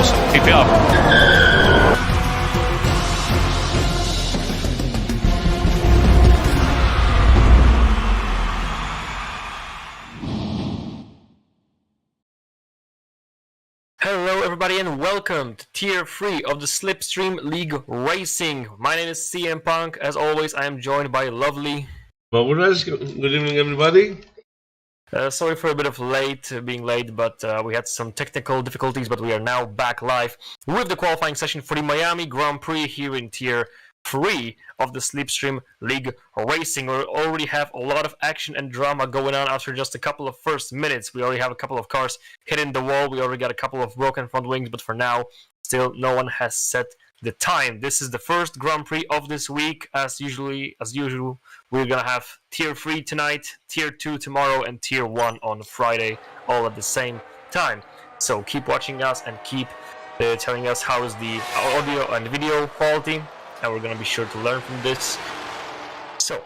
Awesome. Keep it up. Hello everybody and welcome to Tier 3 of the Slipstream League Racing. My name is CM Punk. As always, I am joined by lovely... Good evening everybody. Sorry for a bit of being late, but we had some technical difficulties, but we are now back live with the qualifying session for the Miami Grand Prix here in Tier 3 of the Slipstream League Racing. We already have a lot of action and drama going on after just a couple of first minutes. We already have a couple of cars hitting the wall. We already got a couple of broken front wings, but for now, still no one has set the time. This is the first Grand Prix of this week. As usual, we're gonna have Tier 3 tonight, Tier 2 tomorrow, and Tier 1 on Friday, all at the same time. So keep watching us and keep telling us how is the audio and video quality, and we're gonna be sure to learn from this. So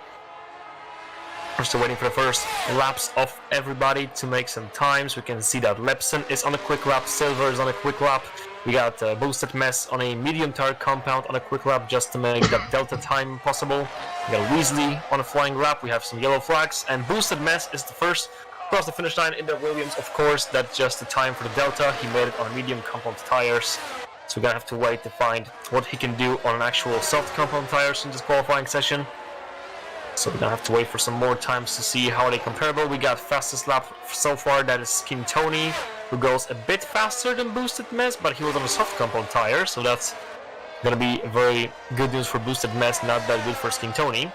we're still waiting for the first laps of everybody to make some times. We can see that Lepson is on a quick lap, Silver is on a quick lap. We got Boosted Mess on a medium tire compound on a quick lap just to make that delta time possible. We got Weasley on a flying lap. We have some yellow flags, and Boosted Mess is the first across the finish line in the Williams. Of course, that's just the time for the delta. He made it on medium compound tires, so we're gonna have to wait to find what he can do on an actual soft compound tires in this qualifying session. So we're gonna have to wait for some more times to see how they comparable. We got fastest lap so far, that is Skin Tony, who goes a bit faster than Boosted Mess, but he was on a soft compound tire, so that's gonna be very good news for Boosted Mess, not that good for Skin Tony.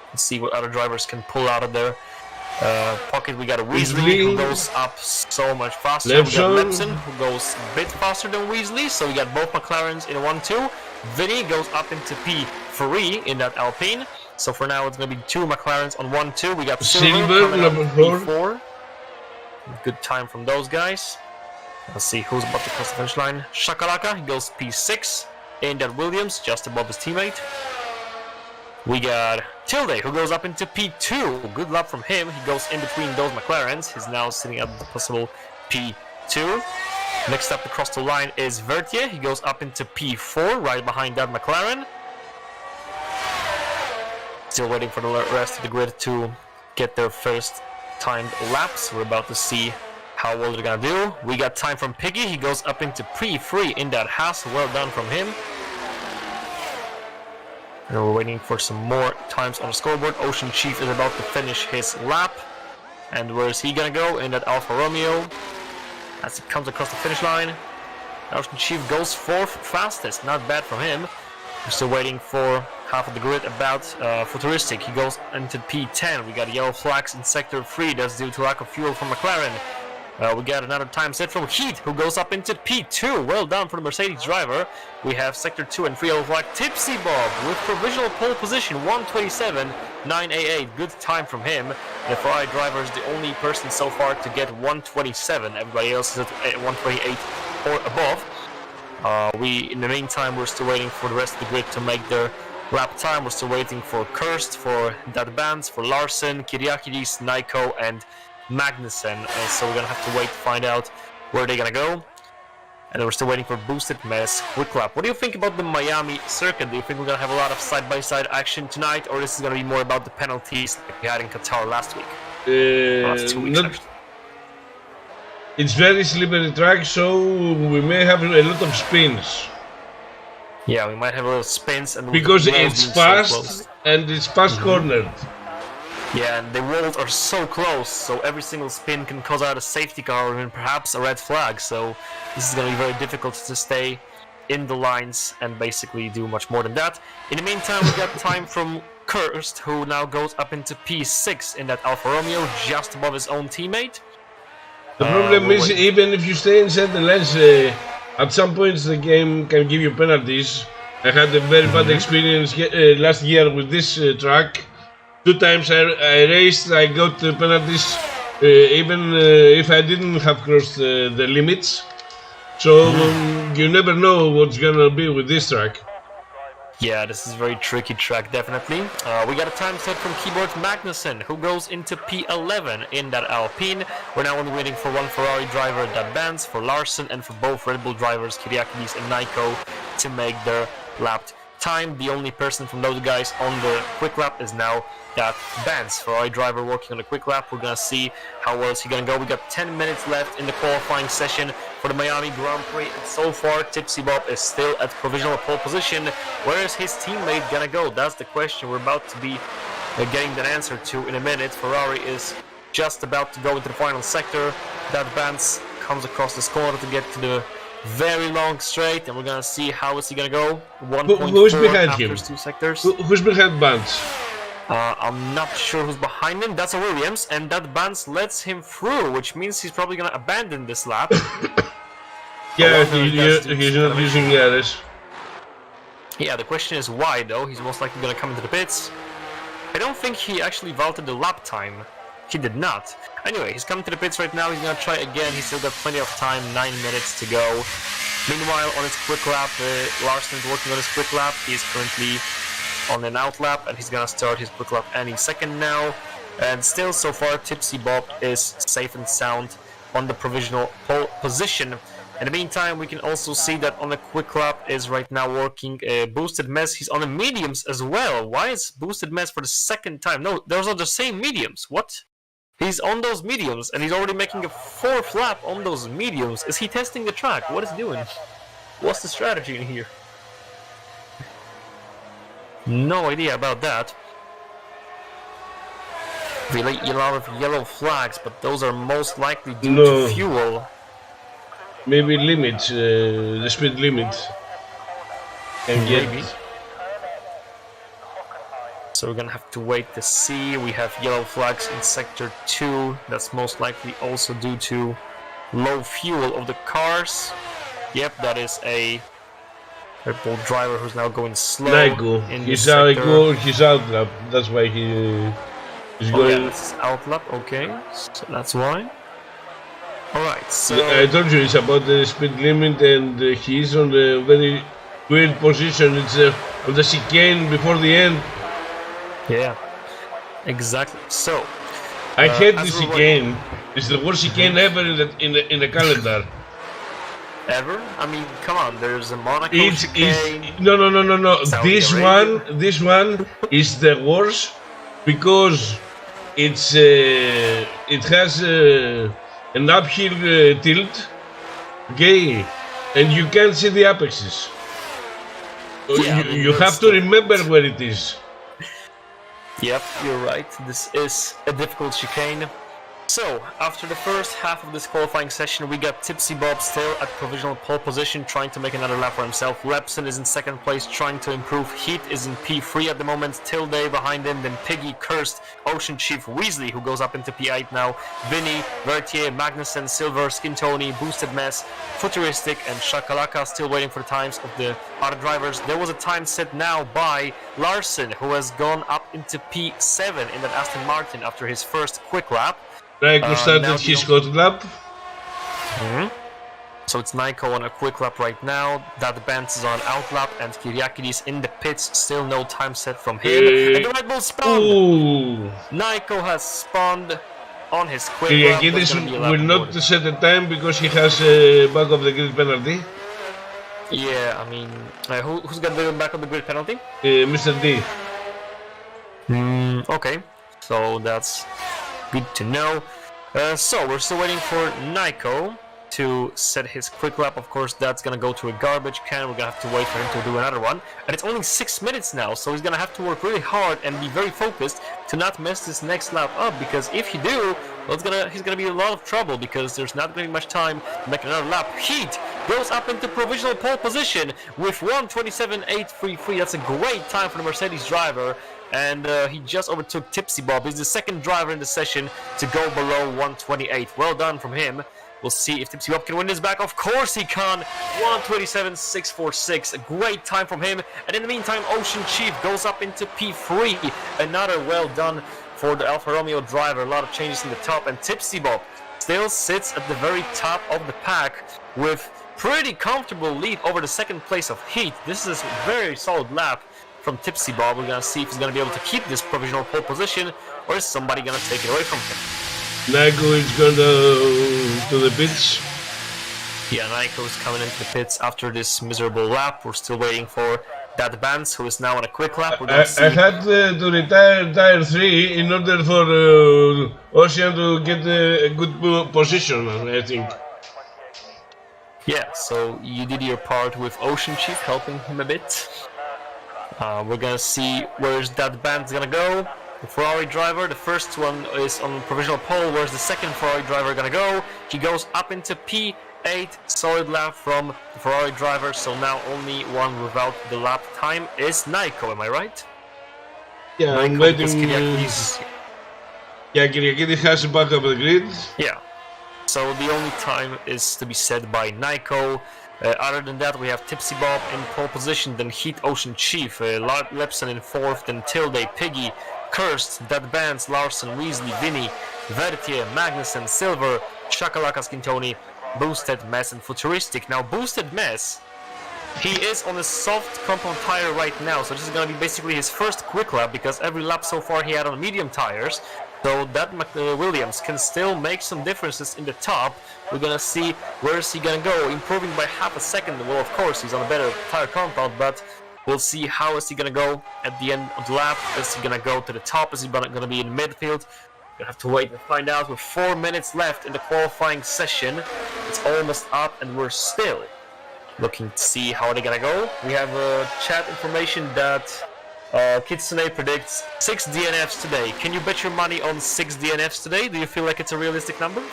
Let's see what other drivers can pull out of their pocket. We got a Weasley who goes up so much faster. We got Lepson who goes a bit faster than Weasley, so we got both McLarens in 1-2. Vinny goes up into P3 in that Alpine. So for now, it's going to be two McLarens on 1-2. We got Silver number 4. Good time from those guys. Let's see who's about to cross the finish line. Shakalaka, he goes P6 in that Williams, just above his teammate. We got Tilde, who goes up into P2. Good lap from him. He goes in between those McLarens. He's now sitting at the possible P2. Next up across the line is Vertier. He goes up into P4, right behind that McLaren. Still waiting for the rest of the grid to get their first timed laps. We're about to see how well they're gonna do. We got time from Piggy. He goes up into P3 in that Haas. Well done from him. And we're waiting for some more times on the scoreboard. Ocean Chief is about to finish his lap. And where is he gonna go? In that Alfa Romeo. As he comes across the finish line, Ocean Chief goes 4th fastest. Not bad from him. We're still waiting for half of the grid about Futuristic. He goes into P10. We got yellow flags in Sector 3. That's due to lack of fuel from McLaren. We got another time set from Heat, who goes up into P2. Well done for the Mercedes driver. We have Sector 2 and 3 yellow flag. Tipsy Bob with provisional pole position, 127.988. Good time from him. The Ferrari driver is the only person so far to get 127. Everybody else is at 128 or above. In the meantime, we're still waiting for the rest of the grid to make their lap time. We're still waiting for Kirst, for Dad Bands, for Larson, Kyriakidis, Naiko, and Magnussen. So we're gonna have to wait to find out where they're gonna go. And then we're still waiting for Boosted Mess quick lap. What do you think about the Miami circuit? Do you think we're gonna have a lot of side-by-side action tonight, or this is gonna be more about the penalties like we had in Qatar last week? Last 2 weeks, actually. It's very slippery track, so we may have a lot of spins. Yeah, we might have a little spins, and because it's fast and it's fast cornered. Yeah, and the walls are so close, so every single spin can cause out a safety car or even perhaps a red flag. So this is going to be very difficult to stay in the lines and basically do much more than that. In the meantime, we got time from Kirst, who now goes up into P6 in that Alfa Romeo, just above his own teammate. The problem is, even if you stay inside the lens, at some points the game can give you penalties. I had a very bad experience last year with this track. 2 times I raced, I got penalties, even if I didn't have crossed the limits. So you never know what's gonna be with this track. Yeah, this is a very tricky track, definitely. We got a time set from Keyboard Magnussen, who goes into P11 in that Alpine. We're now only waiting for one Ferrari driver, that Benz, for Larson, and for both Red Bull drivers, Kyriakidis and Naiko, to make their lapped time. The only person from those guys on the quick lap is now that Benz, Ferrari driver, working on the quick lap. We're gonna see how well is he gonna go. We got 10 minutes left in the qualifying session for the Miami Grand Prix, and so far Tipsy Bob is still at provisional pole position. Where is his teammate gonna go? That's the question we're about to be getting that answer to in a minute. Ferrari is just about to go into the final sector. That Benz comes across this corner to get to the very long straight, and we're gonna see how is he gonna go. 1.4 who's behind him? 2 sectors. Who's behind Benz? I'm not sure who's behind him. That's a Williams, and that Benz lets him through, which means he's probably gonna abandon this lap. Yeah, he's not using this. Yeah, the question is why though. He's most likely gonna come into the pits. I don't think he actually vaulted the lap time. He did not. Anyway, he's coming to the pits right now. He's gonna try again. He's still got plenty of time, 9 minutes to go. Meanwhile, on his quick lap, Larson is working on his quick lap. He's currently on an out lap, and he's gonna start his quick lap any second now. And still, so far, Tipsy Bob is safe and sound on the provisional pole position. In the meantime, we can also see that on the quick lap is right now working Boosted Mess. He's on the mediums as well. Why is Boosted Mess for the second time? No, those are the same mediums. What? He's on those mediums, and he's already making a 4th lap on those mediums. Is he testing the track? What is he doing? What's the strategy in here? No idea about that. We like a lot of yellow flags, but those are most likely due to fuel. Maybe limit, the speed limit. Maybe. So we're gonna have to wait to see. We have yellow flags in sector 2. That's most likely also due to low fuel of the cars. Yep, that is a Red Bull driver who's now going slow. Naiko. He's out lap. That's why he's going. Yeah, that's out lap. Okay, so that's why. All right. So I told you it's about the speed limit, and he's on the very weird position. It's on the chicane before the end. Yeah, exactly. So I hate this chicane. It's the worst chicane ever in the calendar. Ever? I mean, come on. There's a Monaco It's chicane. No. Saudi This one is the worst because it has an uphill tilt, okay, and you can't see the apexes. Yeah, you have to remember where it is. Yep, you're right. This is a difficult chicane. So, after the first half of this qualifying session, we got Tipsy Bob still at provisional pole position, trying to make another lap for himself. Lepson is in second place, trying to improve. Heat is in P3 at the moment. Tilde behind him, then Piggy, Cursed, Ocean Chief, Weasley, who goes up into P8 now. Vinny, Vertier, Magnussen, Silver, Skintoni, Boosted Mess, Futuristic, and Shakalaka still waiting for the times of the other drivers. There was a time set now by Larson, who has gone up into P7 in that Aston Martin after his first quick lap. Naiko started his hot lap. So it's Naiko on a quick lap right now. That Benz is on out lap, and Kyriakidis in the pits. Still no time set from him. And the Red Bull spawned. Ooh. Naiko has spawned on his quick lap. Kyriakidis will not set the time because he has back of the grid penalty. Yeah, I mean, who's got the back of the grid penalty? Mr. D. Okay, so that's good to know. So we're still waiting for Naiko to set his quick lap. Of course, that's gonna go to a garbage can. We're gonna have to wait for him to do another one. And it's only 6 minutes now, so he's gonna have to work really hard and be very focused to not mess this next lap up. Because if you do, well, he's gonna be in a lot of trouble because there's not gonna be much time to make another lap. Heat goes up into provisional pole position with 1:27.833. That's a great time for the Mercedes driver. And he just overtook Tipsy Bob. He's the second driver in the session to go below 1:28. Well done from him. We'll see if Tipsy Bob can win this back. Of course he can. 1:27.646. A great time from him. And in the meantime, Ocean Chief goes up into P3. Another well done for the Alfa Romeo driver. A lot of changes in the top. And Tipsy Bob still sits at the very top of the pack with pretty comfortable lead over the second place of Heat. This is a very solid lap from Tipsy Bob. We're gonna see if he's gonna be able to keep this provisional pole position, or is somebody gonna take it away from him. Nico is going to the pitch. Yeah, Nico is coming into the pits after this miserable lap. We're still waiting for that Vance, who is now on a quick lap. I had to retire tire 3 in order for Ocean to get a good position, I think. Yeah, so you did your part with Ocean Chief, helping him a bit. We're gonna see where's that band's gonna go. The Ferrari driver, the first one is on provisional pole. Where's the second Ferrari driver gonna go? He goes up into P8, solid lap from the Ferrari driver, so now only one without the lap time is Nico, am I right? Yeah, Nico, I'm waiting. Yeah, Kyriakidis has back up the grid. Yeah, so the only time is to be said by Nico. Other than that, we have Tipsy Bob in pole position, then Heat Ocean Chief, Lepson in fourth, then Tilde, Piggy, Cursed, Dead Bands, Larson, Weasley, Vinny, Vertier, Magnussen, Silver, Shakalaka Skintoni, Boosted Mess, and Futuristic. Now, Boosted Mess, he is on a soft compound tire right now, so this is going to be basically his first quick lap, because every lap so far he had on medium tires. So that Williams can still make some differences in the top. We're gonna see where is he gonna go, improving by half a second. Well, of course, he's on a better tire compound, but we'll see how is he gonna go at the end of the lap. Is he gonna go to the top? Is he gonna be in midfield? We'll have to wait and find out. With 4 minutes left in the qualifying session, it's almost up, and we're still looking to see how they're gonna go. We have chat information that Kitsune predicts 6 DNFs today. Can you bet your money on 6 DNFs today? Do you feel like it's a realistic number?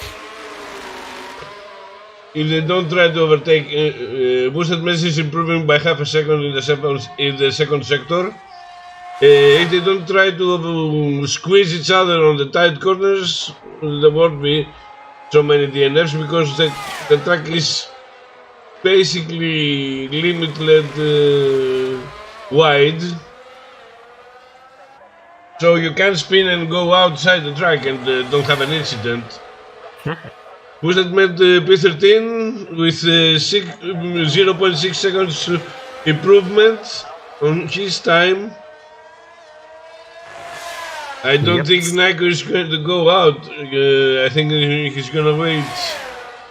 If they don't try to overtake, Boosted Mess is improving by half a second in the second sector. If they don't try to squeeze each other on the tight corners, there won't be so many DNFs, because the track is basically limited wide. So you can spin and go outside the track and don't have an incident. Boosted made P13 with 0.6 seconds improvement on his time. I don't think Nico is going to go out. I think he's going to wait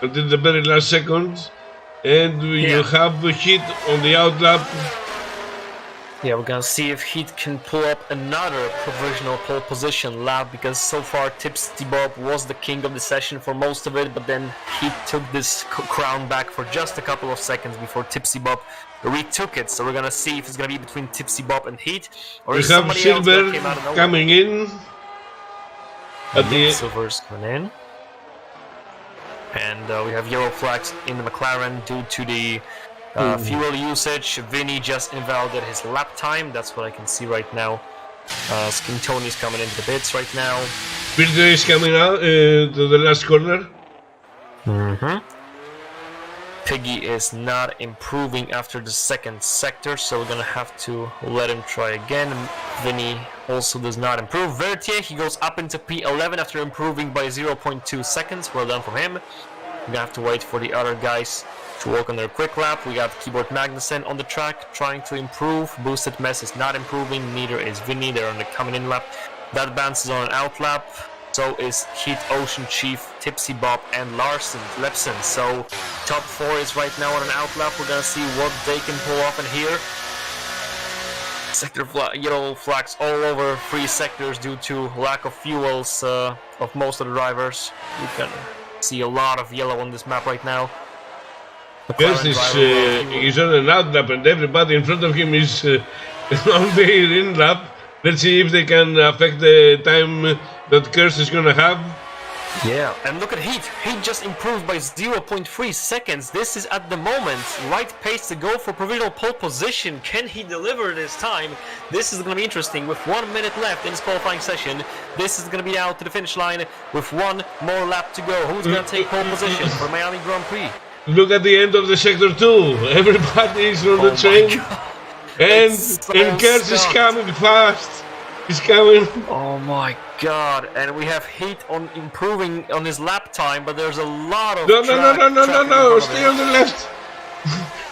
until the very last second. And you have a hit on the outlap. Yeah, we're gonna see if Heat can pull up another provisional pole position lap, because so far Tipsy Bob was the king of the session for most of it, but then Heat took this crown back for just a couple of seconds before Tipsy Bob retook it. So we're gonna see if it's gonna be between Tipsy Bob and Heat, or we is have somebody Silver else that came out of nowhere. coming in. Silver's coming in. And we have yellow flags in the McLaren due to the fuel usage. Vinny just invalidated his lap time. That's what I can see right now. Skintoni's coming into the pits right now. Virgil is coming out to the last corner. Piggy is not improving after the second sector, so we're gonna have to let him try again. Vinny also does not improve. Vertier, he goes up into P11 after improving by 0.2 seconds. Well done from him. We're gonna have to wait for the other guys to work on their quick lap. We got Keyboard Magnussen on the track trying to improve. Boosted Mess is not improving, neither is Vinny. They're on the coming in lap. That Vance is on an out lap. So is Heat Ocean Chief, Tipsy Bob, and Larson, Lepson. So top 4 is right now on an out lap. We're gonna see what they can pull off in here. Sector yellow flags all over 3 sectors due to lack of fuels of most of the drivers. You can see a lot of yellow on this map right now. Yes, he's on an out lap, and everybody in front of him is on the in lap. Let's see if they can affect the time that Curse is gonna have. Yeah, and look at Heat. Heat just improved by 0.3 seconds. This is at the moment right pace to go for provisional pole position. Can he deliver this time? This is gonna be interesting. With 1 minute left in this qualifying session, this is gonna be out to the finish line with 1 more lap to go. Who's gonna take pole position for Miami Grand Prix? Look at the end of the sector 2. Everybody is on the train. And Curse is coming fast. He's coming. Oh my god. And we have Heat on improving on his lap time, but there's a lot of No. Stay on the left.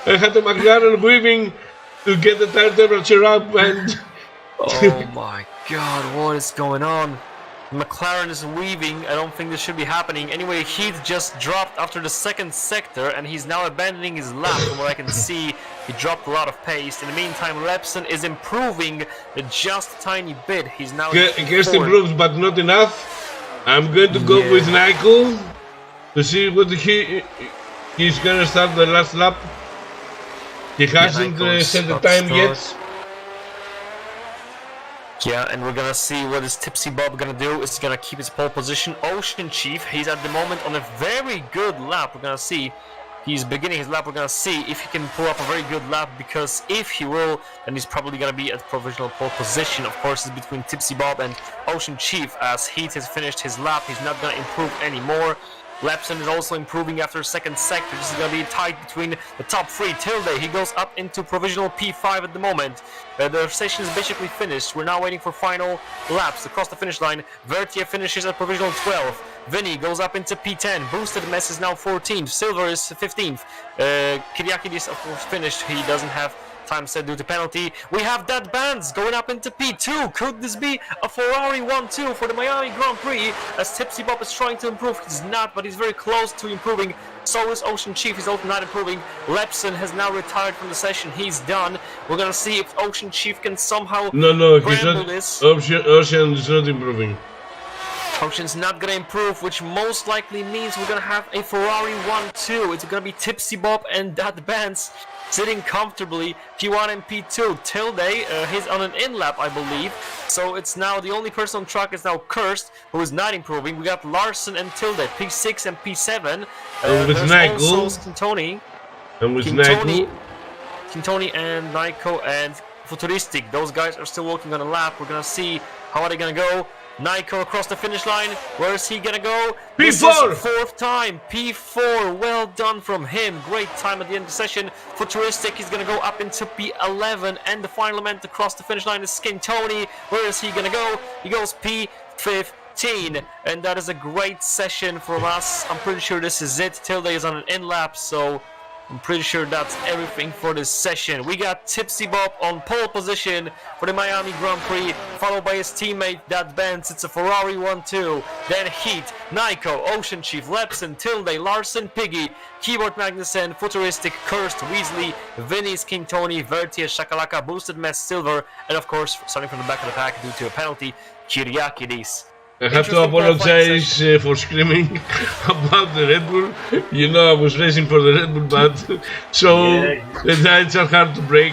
I had the McLaren weaving to get the tire temperature up and... Oh my god, what is going on? McLaren is weaving. I don't think this should be happening. Anyway, Heath just dropped after the second sector and he's now abandoning his lap. From what I can see, he dropped a lot of pace. In the meantime, Lepson is improving just a tiny bit. He's now Guest improves, but not enough. I'm going to go with Nico to see what he's going to start the last lap. He hasn't set the time yet. Yeah, and we're gonna see what is Tipsy Bob gonna do. Is he gonna keep his pole position? Ocean Chief, he's at the moment on a very good lap. We're gonna see. He's beginning his lap. We're gonna see if he can pull up a very good lap, because if he will, then he's probably gonna be at provisional pole position. Of course, it's between Tipsy Bob and Ocean Chief. As Heath has finished his lap, he's not gonna improve anymore. Lepson is also improving after second sector. This is going to be tight between the top three. Tilde, he goes up into provisional P5 at the moment. The session is basically finished. We're now waiting for final laps across the finish line. Vertier finishes at provisional 12. Vinny goes up into P10. Boosted Mess is now 14th. Silver is 15th. Kyriakidis, of course, finished. He doesn't have time set due to penalty. We have Dead Bands going up into P2. Could this be a Ferrari 1-2 for the Miami Grand Prix? As Tipsy Bob is trying to improve, he's not, but he's very close to improving. So is Ocean Chief, he's also not improving. Lepson has now retired from the session, he's done. We're gonna see if Ocean Chief can somehow No, he's not. This. Ocean is not improving. Ocean's not gonna improve, which most likely means we're gonna have a Ferrari 1-2. It's gonna be Tipsy Bob and Dead Bands sitting comfortably, P1 and P2. Tilde, he's on an in-lap, I believe. So it's now the only person on track is now Cursed, who is not improving. We got Larson and Tilde, P6 and P7. With Nico. Also Quintoni. And with Nico. Quintoni and Nico and Futuristic. Those guys are still working on a lap. We're gonna see how are they gonna go. Nico across the finish line. Where is he gonna go? P4! This is fourth time. P4. Well done from him. Great time at the end of the session. Futuristic is gonna go up into P11. And the final event across the finish line is Skintoni. Where is he gonna go? He goes P15. And that is a great session from us. I'm pretty sure this is it. Tilde is on an in-lap, so I'm pretty sure that's everything for this session. We got Tipsy Bob on pole position for the Miami Grand Prix, followed by his teammate Dead Bands. It's a Ferrari 1-2. Then Heat, Nico, Ocean Chief, Lepson, Tilde, Larson, Piggy, Keyboard Magnussen, Futuristic, Cursed, Weasley, Vinny's King Tony, Vertier, Shakalaka, Boosted Mess, Silver, and of course, starting from the back of the pack due to a penalty, Kyriakidis. I have to apologize for screaming about the Red Bull. You know, I was racing for the Red Bull, but so the nights are hard to break.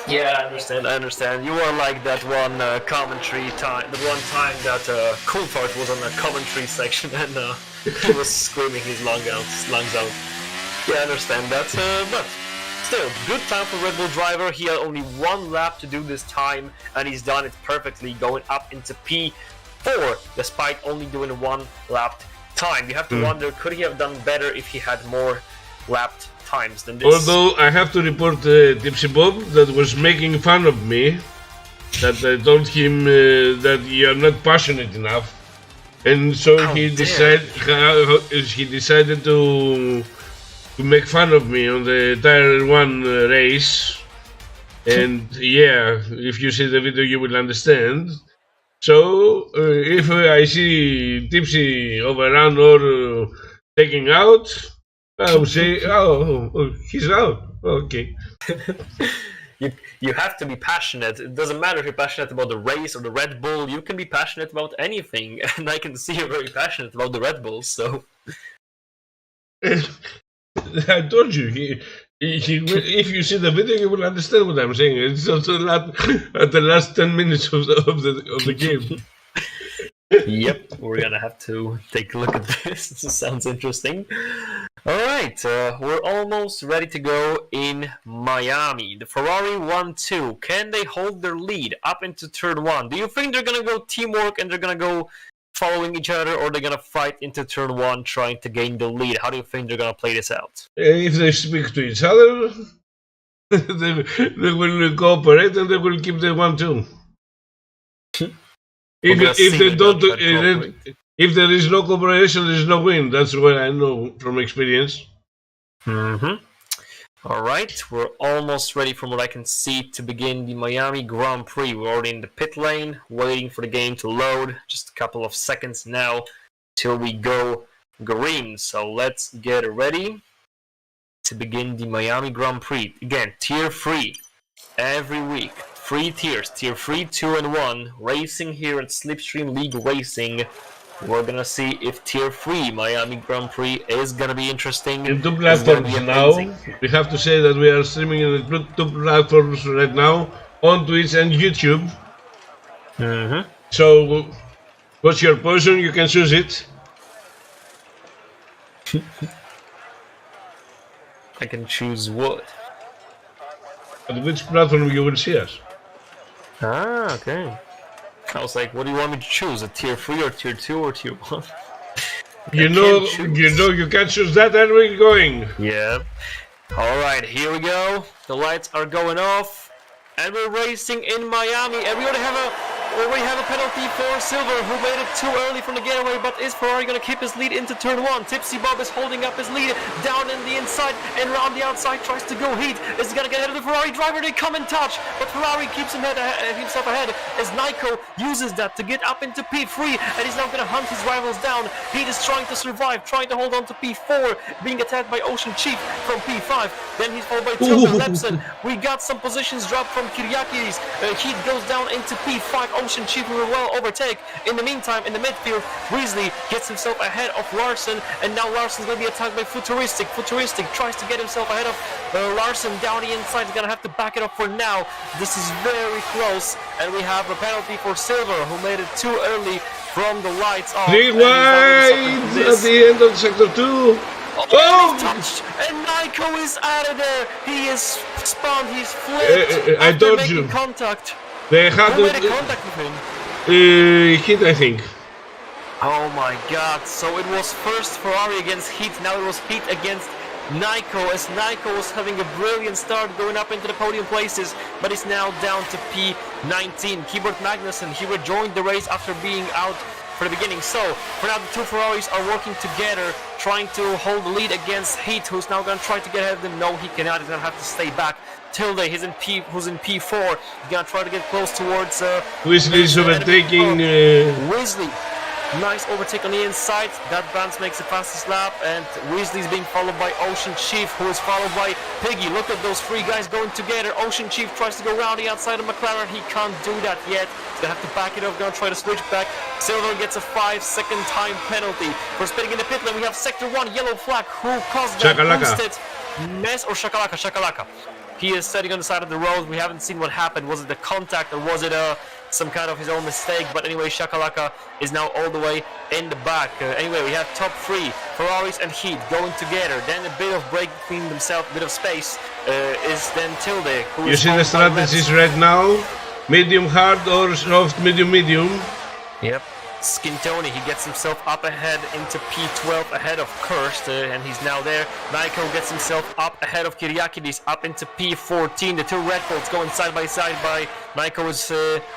Yeah, I understand. You were like that one commentary time, the one time that Coulthard was on the commentary section and he was screaming his lungs out. Yeah, I understand that, but still, good time for Red Bull driver. He had only one lap to do this time, and he's done it perfectly, going up into P4, despite only doing one lapped time. You have to wonder, could he have done better if he had more lapped times than this? Although I have to report Tipsy Bob that was making fun of me, that I told him that you are not passionate enough, and so he decided to make fun of me on the Tier 1 race. And yeah, if you see the video you will understand. So if I see Tipsy overrun or taking out, I will say, oh, he's out. Okay. You have to be passionate. It doesn't matter if you're passionate about the race or the Red Bull. You can be passionate about anything, and I can see you're very passionate about the Red Bull. So I told you, if you see the video, you will understand what I'm saying. It's also at the last 10 minutes of the game. Yep, we're gonna have to take a look at this. This sounds interesting. Alright, we're almost ready to go in Miami. The Ferrari 1-2, can they hold their lead up into turn 1? Do you think they're gonna go teamwork and they're gonna go following each other, or they're gonna fight into turn 1 trying to gain the lead? How do you think they're gonna play this out? If they speak to each other, they will cooperate and they will keep the 1-2. If they don't, if there is no cooperation, there is no win. That's what I know from experience. Alright, we're almost ready from what I can see to begin the Miami Grand Prix. We're already in the pit lane, waiting for the game to load. Just a couple of seconds now till we go green. So let's get ready to begin the Miami Grand Prix. Again, Tier 3 every week. 3 tiers, Tier 3, 2 and 1. Racing here at Slipstream League Racing. We're gonna see if Tier 3 Miami Grand Prix is gonna be interesting. In 2 platforms now. We have to say that we are streaming in the 2 platforms right now, on Twitch and YouTube. So, what's your poison? You can choose it. I can choose what? At which platform you will see us. Ah, okay. I was like, what do you want me to choose? A Tier 3 or Tier 2 or Tier 1? You know you can't choose that, and we're going. Yeah. Alright, here we go. The lights are going off. And we're racing in Miami. And we already have a penalty for Silver, who made it too early from the getaway, but is Ferrari going to keep his lead into turn 1? Tipsy Bob is holding up his lead down in the inside, and around the outside tries to go Heat. Is going to get ahead of the Ferrari driver. They come in touch, but Ferrari keeps himself ahead as Nico uses that to get up into P3, and he's now going to hunt his rivals down. Heat is trying to survive, trying to hold on to P4, being attacked by Ocean Chief from P5. Then he's followed by Tilda Lepson. We got some positions dropped from Kyriakis. Heat goes down into P5. Ocean Chief will well overtake. In the meantime, in the midfield, Weasley gets himself ahead of Larson, and now Larson's going to be attacked by Futuristic. Futuristic tries to get himself ahead of Larson down the inside. He's going to have to back it up for now. This is very close, and we have a penalty for Silver, who made it too early from the lights off. 3 wide at the end of Sector 2. Oh! Touched, and Nico is out of there. He is spun. He's flipped. I told you. Contact. They had Who made a contact with him? Heat, I think. Oh my god, so it was first Ferrari against Heat, now it was Heat against Nico, as Nico was having a brilliant start going up into the podium places, but is now down to P19. Keyboard Magnussen, he rejoined the race after being out for the beginning. So, for now the 2 Ferraris are working together, trying to hold the lead against Heat, who's now going to try to get ahead of them. No, he cannot, he's going to have to stay back. Tilde, who's in P4, he's going to try to get close towards... Weasley is overtaking... Weasley, nice overtake on the inside. That Vance makes the fastest lap, and Weasley's being followed by Ocean Chief, who is followed by Piggy. Look at those 3 guys going together. Ocean Chief tries to go around the outside of McLaren. He can't do that yet. He's going to have to back it up, going to try to switch back. Silver gets a 5-second time penalty for spinning in the pit lane. We have Sector 1, yellow flag. Who caused that? Boosted mess or Shakalaka? Shakalaka. He is sitting on the side of the road. We haven't seen what happened. Was it the contact or was it some kind of his own mistake? But anyway, Shakalaka is now all the way in the back. Anyway, we have top 3, Ferraris and Heat going together. Then a bit of break between themselves, a bit of space is then Tilde. Who you see the strategies right now? Medium hard or soft medium? Yep. Skintoni, he gets himself up ahead into P12 ahead of Kirst, and he's now there. Nico gets himself up ahead of Kyriakidis up into P14. The 2 Red Bulls going side by side by Nico is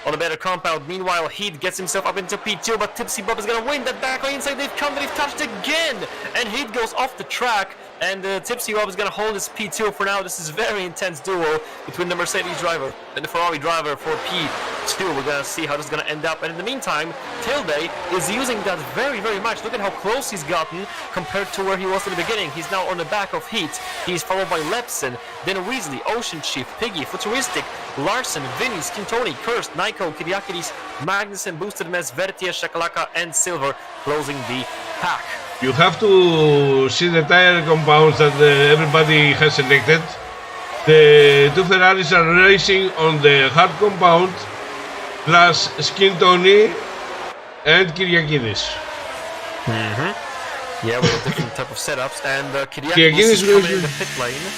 on a better compound. Meanwhile, Heat gets himself up into P2, but Tipsy Bob is going to win that back on inside. They've touched again, and Heat goes off the track. And Tipsy Bob is going to hold his P2 for now. This is a very intense duo between the Mercedes driver and the Ferrari driver for P2. We're going to see how this is going to end up. And in the meantime, Tilde is using that very, very much. Look at how close he's gotten compared to where he was in the beginning. He's now on the back of Heat. He's followed by Lepson, then Weasley, Ocean Chief, Piggy, Futuristic, Larson, Vinny, Skintoni, Kirst, Nico, Kyriakidis, Magnussen, Boosted Mess, Vertia, Shakalaka, and Silver closing the pack. You have to see the tire compounds that everybody has selected. The 2 Ferraris are racing on the hard compound, plus Skintoni and Kyriakidis. Yeah, we have different type of setups, and Kyriakidis is coming in the pit lane.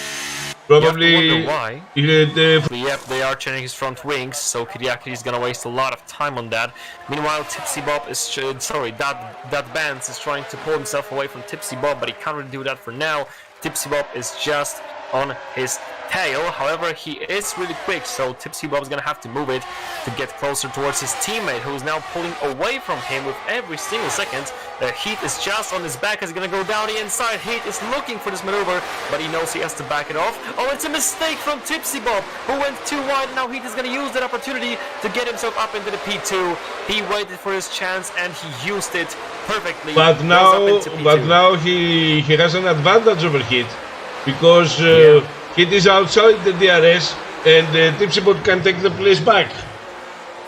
Probably why. Yep, they are changing his front wings, so Kyriakidis is gonna waste a lot of time on that. Meanwhile, Tipsy Bob is that Vance is trying to pull himself away from Tipsy Bob, but he can't really do that for now. Tipsy Bob is just on his tail. However, he is really quick, so Tipsy Bob's gonna have to move it to get closer towards his teammate, who is now pulling away from him with every single second. Heat is just on his back, is gonna go down the inside. Heat is looking for this maneuver, but he knows he has to back it off. Oh, it's a mistake from Tipsy Bob, who went too wide. Now Heat is gonna use that opportunity to get himself up into the P2. He waited for his chance and he used it perfectly. But now he has an advantage over Heat, because Heat is outside the DRS and Tipsy Bob can take the place back.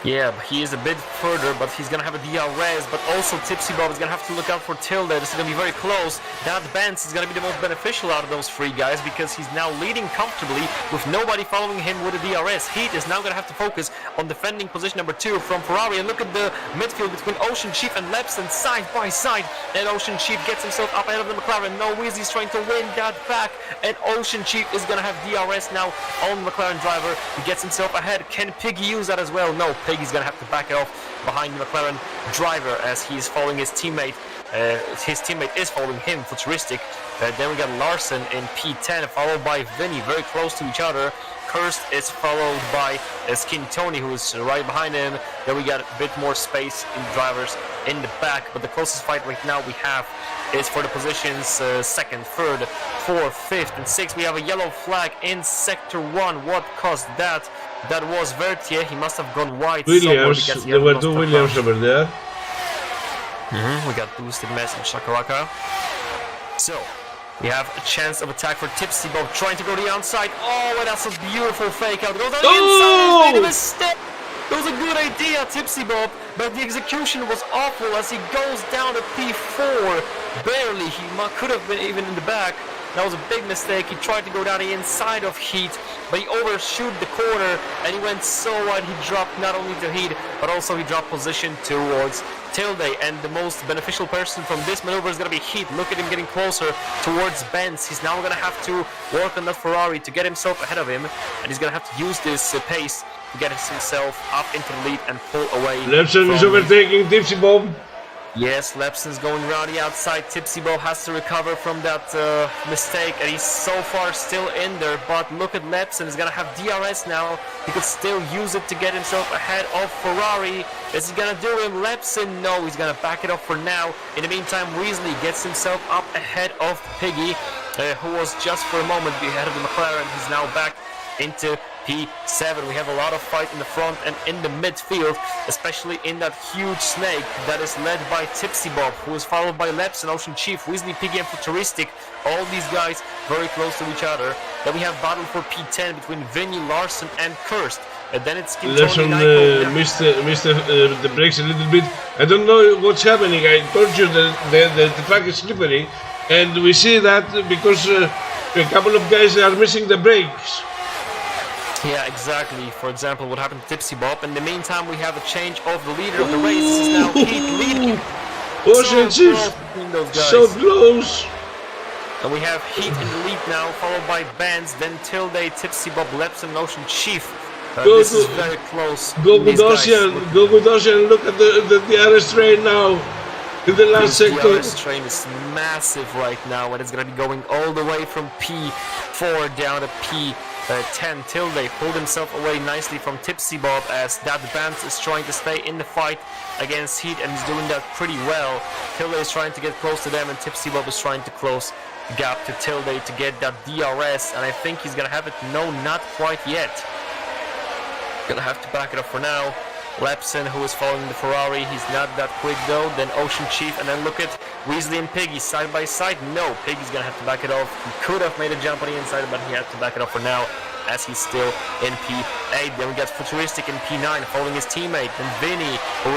Yeah, he is a bit further, but he's gonna have a DRS, but also Tipsy Bob is gonna have to look out for Tilde. This is gonna be very close. That Benz is gonna be the most beneficial out of those three guys, because he's now leading comfortably with nobody following him with a DRS. Heat is now gonna have to focus on defending position number 2 from Ferrari, and look at the midfield between Ocean Chief and Lepson side by side, and Ocean Chief gets himself up ahead of the McLaren. No, Weasley's trying to win that back, and Ocean Chief is gonna have DRS now on the McLaren driver. He gets himself ahead. Can Piggy use that as well? No, Piggy's gonna have to back it off behind the McLaren driver as he's following his teammate. His teammate is following him, Futuristic. Then we got Larson in P10, followed by Vinny, very close to each other. Kirst is followed by Skin Tony, who is right behind him. Then we got a bit more space in drivers in the back, but the closest fight right now we have is for the positions 2nd, 3rd, 4th, 5th, and 6th. We have a yellow flag in Sector 1. What caused that? That was Vertier. He must have gone wide. Williams, there were 2 Williams over there. We got Boosted Mess and Shakalaka. So, we have a chance of attack for Tipsy Bob, trying to go to the outside. Oh, and that's a beautiful fake out. Goes on the inside, he made a mistake. It was a good idea, Tipsy Bob, but the execution was awful as he goes down to P4. Barely, he could have been even in the back. That was a big mistake. He tried to go down the inside of Heat, but he overshoot the corner, and he went so wide he dropped not only to Heat, but also he dropped position towards Tilde, and the most beneficial person from this maneuver is going to be Heat. Look at him getting closer towards Benz. He's now going to have to work on that Ferrari to get himself ahead of him, and he's going to have to use this pace to get himself up into the lead and pull away. Lepson is overtaking Tipsy Bob. Yes, Lepson's going around the outside. Tipsy Bob has to recover from that mistake, and he's so far still in there. But look at Lepson, he's gonna have DRS now. He could still use it to get himself ahead of Ferrari. Is he gonna do him? Lepson, no, he's gonna back it up for now. In the meantime, Weasley gets himself up ahead of Piggy, who was just for a moment ahead of the McLaren. He's now back into P7. We have a lot of fight in the front and in the midfield, especially in that huge snake that is led by Tipsy Bob, who is followed by Leps and Ocean Chief, Weasley, Piggy and Futuristic. All these guys very close to each other. Then we have battle for P10 between Vinny, Larson and Kirst. And then it's Larson missed the brakes a little bit. I don't know what's happening. I told you that the track is slippery, and we see that because a couple of guys are missing the brakes. Yeah, exactly. For example, what happened to Tipsy Bob. In the meantime, we have a change of the leader of the race. This is now Heat leading. Ocean Chief, so close. And we have Heat in the lead now, followed by Bands, then Tilde, Tipsy Bob, Leps and Ocean Chief. This is very close. Go with Ocean, look at the DRS train now. In the last sector. The DRS train is massive right now, and it's going to be going all the way from P4 down to P10. Tilde pulled himself away nicely from Tipsy Bob as that Bance is trying to stay in the fight against Heat, and he's doing that pretty well. Tilde is trying to get close to them, and Tipsy Bob is trying to close the gap to Tilde to get that DRS, and I think he's going to have it. No, not quite yet. Gonna have to back it up for now. Lepson, who is following the Ferrari, he's not that quick though. Then Ocean Chief, and then look at Weasley and Piggy side by side. No, Piggy's gonna have to back it off. He could have made a jump on the inside, but he had to back it up for now, as he's still in P8. Then we got Futuristic in P9 following his teammate. Then Vinny, who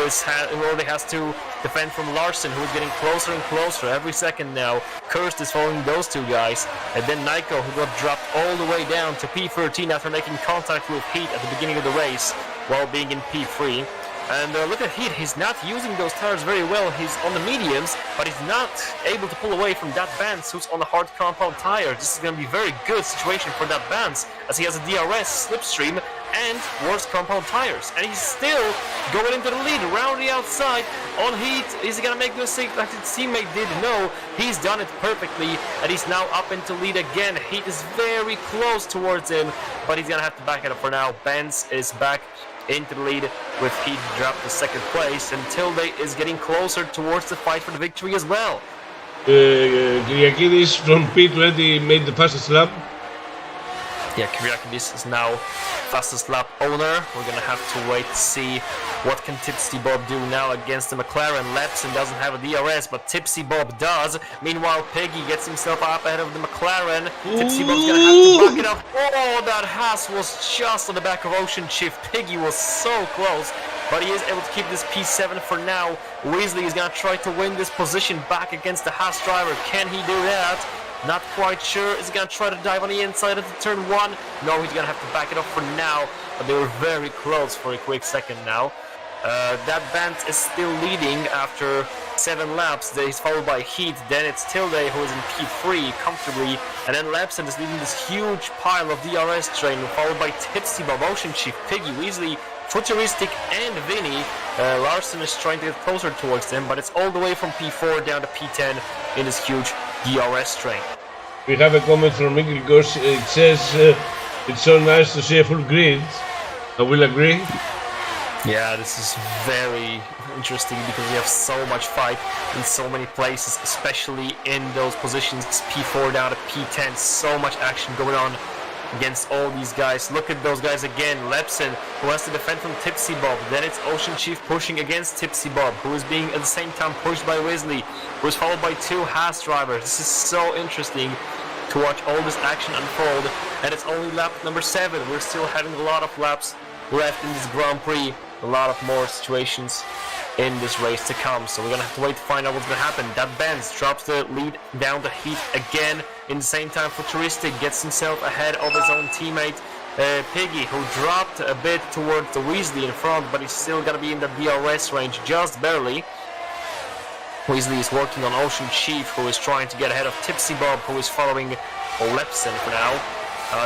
already has to defend from Larson, who is getting closer and closer every second now. Kirst is following those two guys. And then Nico, who got dropped all the way down to P13 after making contact with Heat at the beginning of the race while being in P3. And look at Heat, he's not using those tires very well. He's on the mediums, but he's not able to pull away from that Vance who's on the hard compound tire. This is going to be a very good situation for that Vance, as he has a DRS, Slipstream, and worse compound tires. And he's still going into the lead around the outside on heat. Is he gonna make the mistake like his teammate did? No, he's done it perfectly, and he's now up into lead again. Heat is very close towards him, but he's gonna have to back it up for now. Benz is back into the lead with Heat dropped to second place, and Tilde is getting closer towards the fight for the victory as well. Kyriakidis from P20 made the fastest lap. Yeah, Kyriakidis is now fastest lap owner. We're gonna have to wait to see what can Tipsy Bob do now against the McLaren. Lepson doesn't have a DRS, but Tipsy Bob does. Meanwhile, Piggy gets himself up ahead of the McLaren. Tipsy Bob's gonna have to back it up. Oh, that Haas was just on the back of Ocean Chief. Piggy was so close, but he is able to keep this P7 for now. Weasley is gonna try to win this position back against the Haas driver. Can he do that? Not quite sure. Is he gonna try to dive on the inside of the turn 1? No, he's gonna have to back it up for now, but they were very close for a quick second now. That band is still leading after 7 laps. He's followed by Heat, then it's Tilde who is in P3 comfortably, and then Lepson is leading this huge pile of DRS train, followed by Tipsy Bob, Ocean Chief, Piggy, Weasley, Futuristic, and Vinny. Larson is trying to get closer towards them, but it's all the way from P4 down to P10 in this huge DRS train. We have a comment from Mikrikos. It says it's so nice to see a full grid. I will agree. Yeah, this is very interesting because we have so much fight in so many places, especially in those positions P4 down to P10. So much action going on against all these guys. Look at those guys again. Lepson, who has to defend from Tipsy Bob. Then it's Ocean Chief pushing against Tipsy Bob, who is being at the same time pushed by Weasley, who is followed by 2 Haas drivers. This is so interesting to watch all this action unfold. And it's only lap number 7. We're still having a lot of laps left in this Grand Prix. A lot of more situations in this race to come, so we're gonna have to wait to find out what's gonna happen. That Benz drops the lead down to Heat again. In the same time, Futuristic gets himself ahead of his own teammate Piggy, who dropped a bit towards the Weasley in front, but he's still gonna be in the DRS range just barely. Weasley is working on Ocean Chief, who is trying to get ahead of Tipsy Bob, who is following Lepson for now.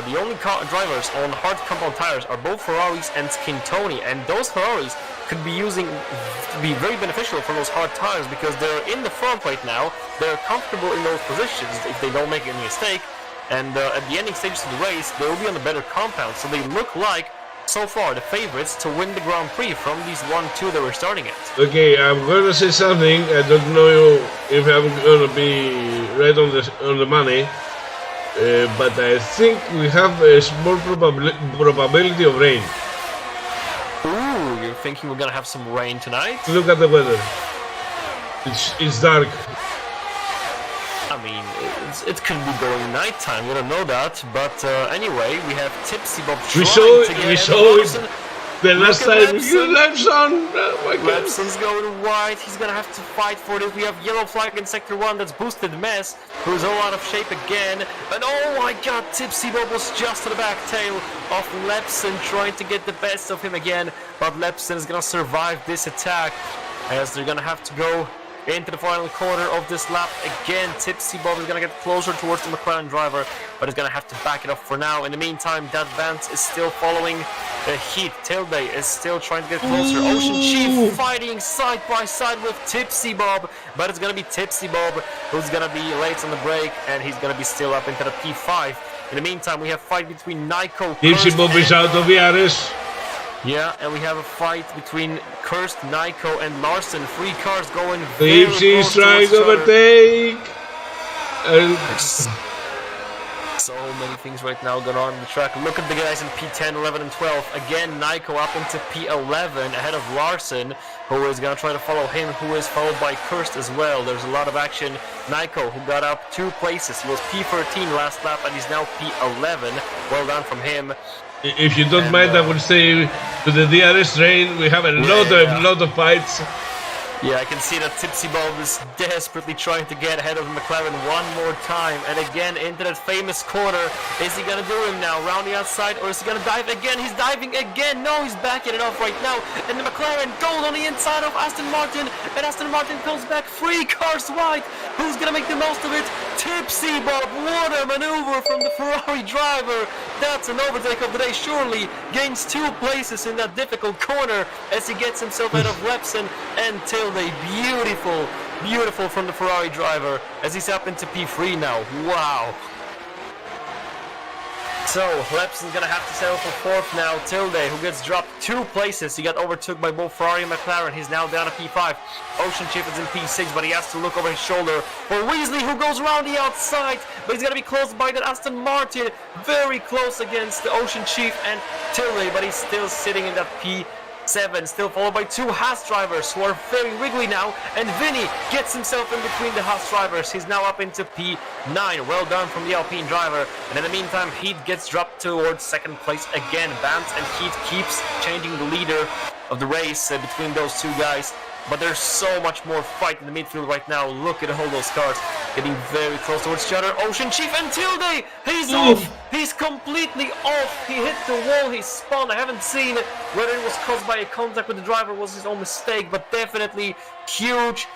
The only drivers on hard compound tires are both Ferraris and Skintoni, and those Ferraris could be very beneficial for those hard tires because they're in the front right now. They're comfortable in those positions if they don't make any mistake, and at the ending stages of the race they will be on the better compound, so they look like so far the favorites to win the Grand Prix from these 1-2 that we're starting at. Okay, I'm gonna say something. I don't know if I'm gonna be right on the money. But I think we have a small probability of rain. Ooh, you're thinking we're gonna have some rain tonight? Look at the weather. It's dark. I mean, it could be going nighttime, we don't know that. But anyway, we have Tipsy Bob trying to get we saw it. The last time Lepson! Oh my god. Lepson's going wide, he's gonna have to fight for this. We have yellow flag in sector 1, that's Boosted Mess, who's all out of shape again. And oh my god, Tipsy Bob was just to the back tail of Lepson, trying to get the best of him again. But Lepson is gonna survive this attack, as they're gonna have to go into the final quarter of this lap again. Tipsy Bob is gonna get closer towards the McLaren driver, but he's gonna have to back it up for now. In the meantime, that Vance is still following the Heat. Tilde is still trying to get closer. Ocean Chief fighting side by side with Tipsy Bob, but it's gonna be Tipsy Bob who's gonna be late on the break, and he's gonna be still up into the P5. In the meantime, we have fight between Nico. Tipsy Bob is out of the RS. Yeah, and we have a fight between Cursed, Nico, and Larson. 3 cars going very close is trying to to overtake. So many things right now going on in the track. Look at the guys in P10, 11, and 12. Again, Nico up into P11 ahead of Larson, who is going to try to follow him, who is followed by Cursed as well. There's a lot of action. Nico, who got up 2 places. He was P13 last lap, and he's now P11. Well done from him. If you don't mind, I will say to the DRS train, we have a lot of fights. Yeah, I can see that Tipsy Bob is desperately trying to get ahead of McLaren one more time. And again, into that famous corner. Is he going to do him now? Round the outside, or is he going to dive again? He's diving again. No, he's backing it off right now. And the McLaren goes on the inside of Aston Martin. And Aston Martin comes back 3 cars wide. Who's going to make the most of it? Tipsy Bob, what a maneuver from the Ferrari driver. That's an overtake of the day, surely. Gains 2 places in that difficult corner as he gets himself out of Lepson and Tilde. Beautiful, beautiful from the Ferrari driver as he's up into P3 now. Wow. So, Lepson's gonna have to settle for 4th now. Tilde, who gets dropped 2 places. He got overtook by both Ferrari and McLaren. He's now down to P5. Ocean Chief is in P6, but he has to look over his shoulder for Weasley, who goes around the outside. But he's gonna be close by that Aston Martin. Very close against the Ocean Chief and Tilde, but he's still sitting in that P7, still followed by 2 Haas drivers who are very wiggly now, and Vinny gets himself in between the Haas drivers. He's now up into P9. Well done from the Alpine driver, and in the meantime Heat gets dropped towards 2nd place again. Vance and Heat keeps changing the leader of the race between those 2 guys, but there's so much more fight in the midfield right now. Look at all those cars getting very close towards each other. Ocean Chief and Tilde, he's off. He's completely off. He hit the wall, he spun. I haven't seen whether it was caused by a contact with the driver, was his own mistake, but definitely huge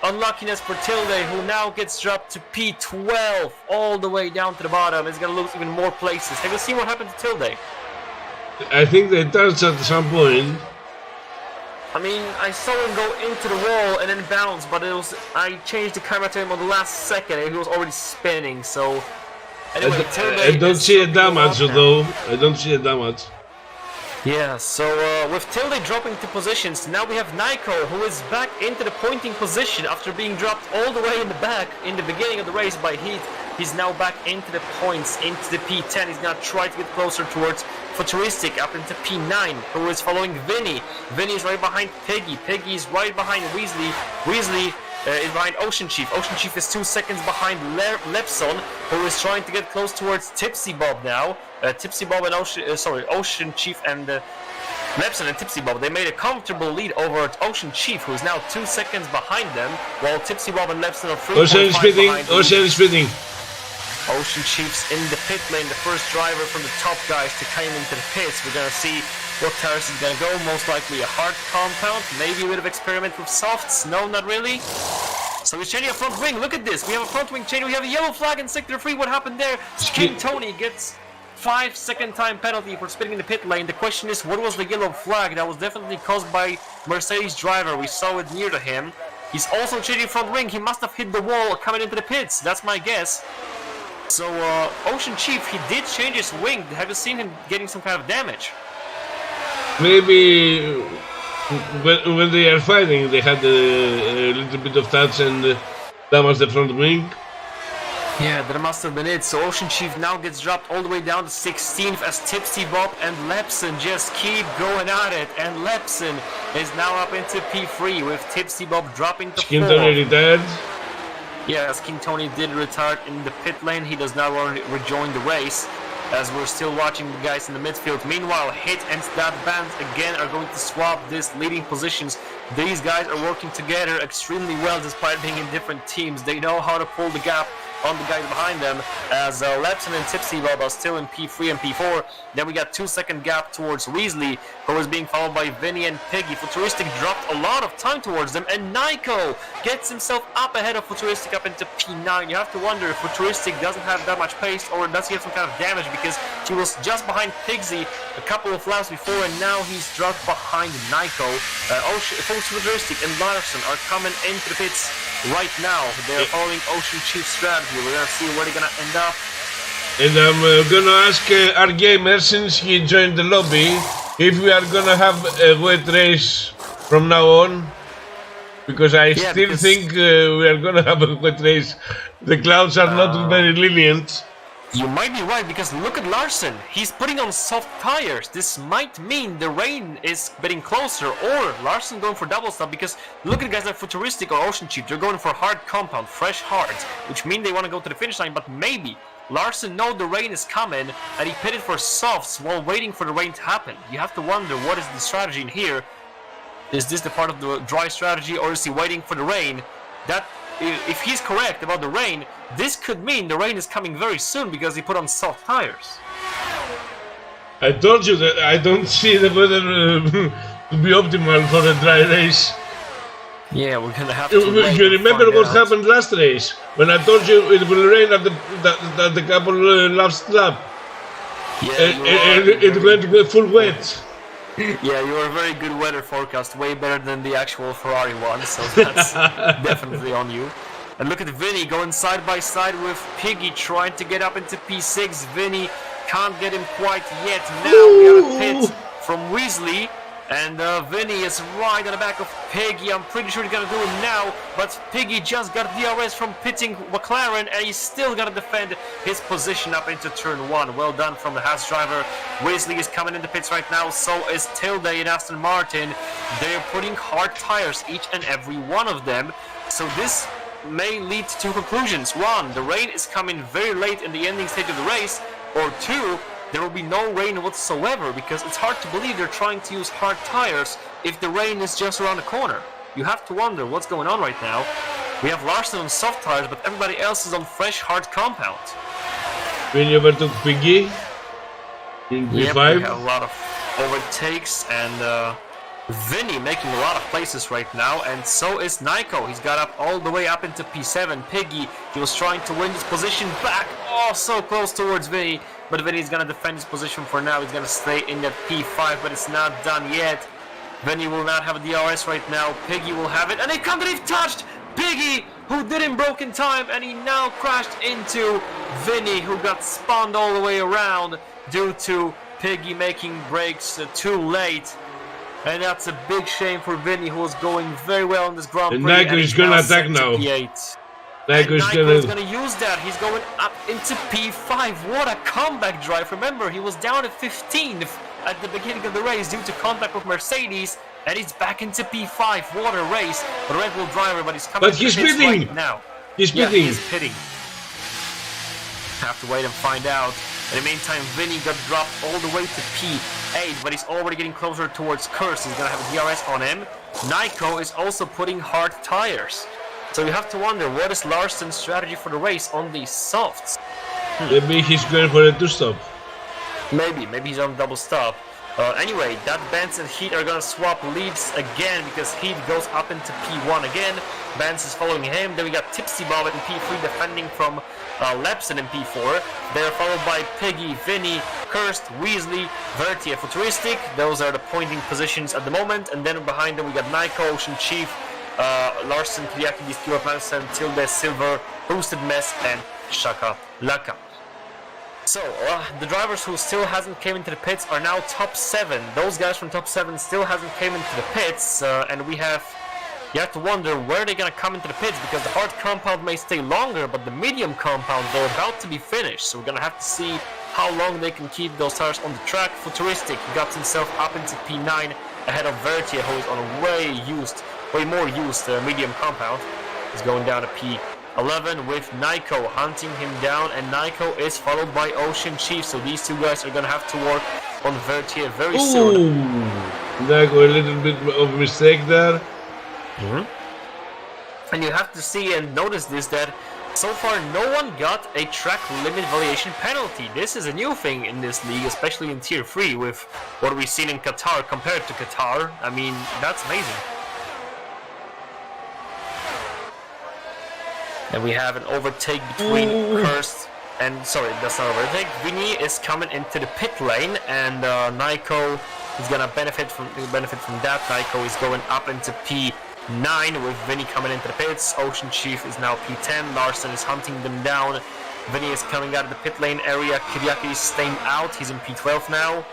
unluckiness for Tilde, who now gets dropped to P12 all the way down to the bottom. He's gonna lose even more places. Have you seen what happened to Tilde? I think they touched at some point. I mean, I saw him go into the wall and then bounce, but I changed the camera to him on the last second and he was already spinning, so... Anyway, I don't see a damage though. I don't see a damage. Yeah, so with Tilde dropping 2 positions, now we have Nico, who is back into the pointing position after being dropped all the way in the back in the beginning of the race by Heat. He's now back into the points, into the P10. He's gonna try to get closer towards Futuristic, up into P9, who is following Vinny. Vinny is right behind Piggy. Piggy is right behind Weasley. Weasley is behind Ocean Chief. Ocean Chief is 2 seconds behind Lepson, who is trying to get close towards Tipsy Bob now. Tipsy Bob and Ocean Chief and Lepson and Tipsy Bob, they made a comfortable lead over Ocean Chief, who is now 2 seconds behind them, while Tipsy Bob and Lepson are 3.5 behind. Ocean is speeding. Ocean Chief's in the pit lane, the first driver from the top guys to come into the pits. We're gonna see what tires is gonna go. Most likely a hard compound, maybe a bit of experiment with softs. No, not really. So he's changing a front wing. Look at this. We have a front wing change. We have a yellow flag in sector 3. What happened there? King Tony gets 5-second time penalty for spinning in the pit lane. The question is, what was the yellow flag? That was definitely caused by Mercedes driver. We saw it near to him. He's also changing front wing. He must have hit the wall coming into the pits. That's my guess. So Ocean Chief, he did change his wing. Have you seen him getting some kind of damage? Maybe when they are fighting, they had a little bit of touch and damaged the front wing. Yeah, that must have been it. So Ocean Chief now gets dropped all the way down to 16th as Tipsy Bob and Lepson just keep going at it. And Lepson is now up into P3 with Tipsy Bob dropping to 4th. Tony retired. Yes, King Tony did retire in the pit lane. He does now rejoin the race as we're still watching the guys in the midfield. Meanwhile, Hit and Stat Band again are going to swap these leading positions. These guys are working together extremely well despite being in different teams. They know how to pull the gap on the guys behind them as Lepson and Tipsy Bob are still in P3 and P4. Then we got 2-second gap towards Weasley, who is being followed by Vinny and Piggy. Futuristic dropped a lot of time towards them, and Nico gets himself up ahead of Futuristic up into P9. You have to wonder if Futuristic doesn't have that much pace, or does he have some kind of damage, because he was just behind Pigsy a couple of laps before, and now he's dropped behind Nico. Futuristic and Larson are coming into the pits right now. They're following Ocean Chief's strategy. We're gonna see where they're gonna end up. And I'm gonna ask our gamer, since he joined the lobby, if we are gonna have a wet race from now on, because I still think we are gonna have a wet race. The clouds are not very lenient. You might be right, because look at Larson. He's putting on soft tires. This might mean the rain is getting closer, or Larson going for double stop, because look at guys like Futuristic or Ocean Chief. They're going for hard compound, fresh hards, which mean they want to go to the finish line, but maybe Larson knows the rain is coming and he pitted for softs while waiting for the rain to happen. You have to wonder, what is the strategy in here? Is this the part of the dry strategy, or is he waiting for the rain? That, if he's correct about the rain, this could mean the rain is coming very soon because he put on soft tires. I told you that I don't see the weather to be optimal for a dry race. Yeah, we're gonna have to wait You and remember find what out. happened last race when I told you it will rain at the couple last lap, Yeah, and it went full wet. Yeah, you were a very good weather forecast, way better than the actual Ferrari one, so that's definitely on you. And look at Vinny going side by side with Piggy trying to get up into P6. Vinny can't get him quite yet. Now we have a pit from Weasley. And Vinny is right on the back of Piggy. I'm pretty sure he's gonna do it now, but Piggy just got DRS from pitting McLaren, and he's still gonna defend his position up into turn 1. Well done from the Haas driver. Weasley is coming in the pits right now, so is Tilde in Aston Martin. They're putting hard tires, each and every one of them. So this may lead to two conclusions. One, the rain is coming very late in the ending stage of the race, or two, there will be no rain whatsoever, because it's hard to believe they're trying to use hard tires if the rain is just around the corner. You have to wonder what's going on right now. We have Larson on soft tires, but everybody else is on fresh hard compound. Vinny overtook Piggy in P5. Yep, we have a lot of overtakes, and Vinny making a lot of places right now, and so is Nico. He's got up all the way up into P7. Piggy, he was trying to win his position back. Oh, so close towards Vinny. But Vinny's gonna defend his position for now. He's gonna stay in that P5, but it's not done yet. Vinny will not have a DRS right now. Piggy will have it, and he can't believe touched Piggy, who didn't broke in time, and he now crashed into Vinny, who got spun all the way around due to Piggy making brakes too late. And that's a big shame for Vinny, who was going very well in this Grand Prix. And Nico is gonna attack now. Nico's gonna use that. He's going up into P5. What a comeback drive. Remember, he was down at 15th at the beginning of the race due to contact with Mercedes, and he's back into P5. What a race. The Red Bull driver, but he's coming But he's pitting right now. He's pitting. He's pitting. Have to wait and find out. In the meantime, Vinny got dropped all the way to P8, but he's already getting closer towards Kurz. He's gonna have a DRS on him. Nico is also putting hard tires. So you have to wonder, what is Larson's strategy for the race on these softs? Maybe he's going for a two-stop. Maybe he's on double stop. Anyway, that Benz and Heat are gonna swap leads again, because Heat goes up into P1 again. Benz is following him. Then we got Tipsy Bob in P3 defending from Lepson in P4. They're followed by Piggy, Vinny, Kirst, Weasley, Vertier, Futuristic. Those are the pointing positions at the moment. And then behind them we got Nico, Ocean Chief, Larson, Kyriakidis, Stuart Manson, Tilde, Silver, Boosted Mess, and Shaka Laka. So, the drivers who still hasn't came into the pits are now top 7. Those guys from top 7 still hasn't came into the pits, and you have to wonder where they're gonna come into the pits, because the hard compound may stay longer, but the medium compound, they're about to be finished, so we're gonna have to see how long they can keep those tires on the track. Futuristic got himself up into P9 ahead of Vertier, who is on a way more used medium compound. He's going down to P11 with Nico hunting him down, and Nico is followed by Ocean Chief, so these two guys are gonna have to work on Vertier very soon. Nico, a little bit of mistake there. And you have to see and notice this, that so far no one got a track limit violation penalty. This is a new thing in this league, especially in Tier 3 with what we've seen in Qatar compared to Qatar. I mean, that's amazing. And we have an overtake between Kirst and, sorry, that's not overtake. Vinny is coming into the pit lane, and Nico is gonna benefit from that. Nico is going up into P9 with Vinny coming into the pits. Ocean Chief is now P10. Larson is hunting them down. Vinny is coming out of the pit lane area. Kyriaki is staying out. He's in P12 now.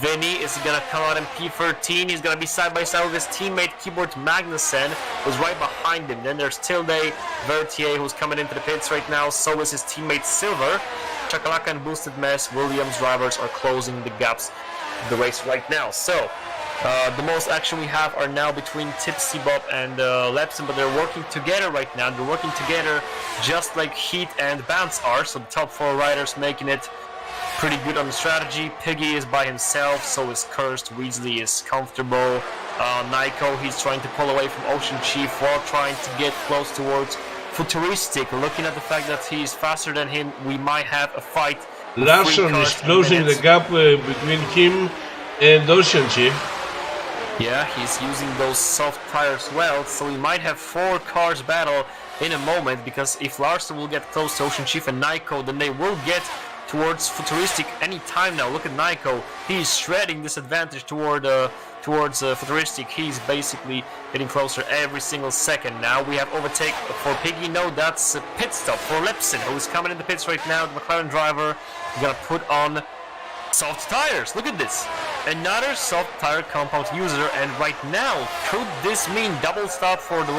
Vinny is gonna come out in P13. He's gonna be side by side with his teammate Keyboard Magnussen, who's right behind him. Then there's Tilde, Vertier, who's coming into the pits right now. So is his teammate Silver. Chakalaka and Boosted Mess, Williams drivers are closing the gaps of the race right now. So the most action we have are now between Tipsy Bob and Lepson, but they're working together right now. They're working together just like Heat and Bounce are. So the top 4 riders making it pretty good on the strategy. Piggy is by himself, so is Cursed. Weasley is comfortable. Nico, he's trying to pull away from Ocean Chief while trying to get close towards Futuristic. Looking at the fact that he's faster than him, we might have a fight. Larson is closing the gap between him and Ocean Chief. Yeah, he's using those soft tires well, so we might have 4 cars battle in a moment, because if Larson will get close to Ocean Chief and Nyko, then they will get towards Futuristic any time now. Look at Nyko, he's shredding this advantage towards Futuristic. He's basically getting closer every single second. Now we have overtake for Piggy. No, that's a pit stop for Lepsin, who's coming in the pits right now. The McLaren driver gonna put on soft tires. Look at this, another soft tire compound user, and right now could this mean double stop for the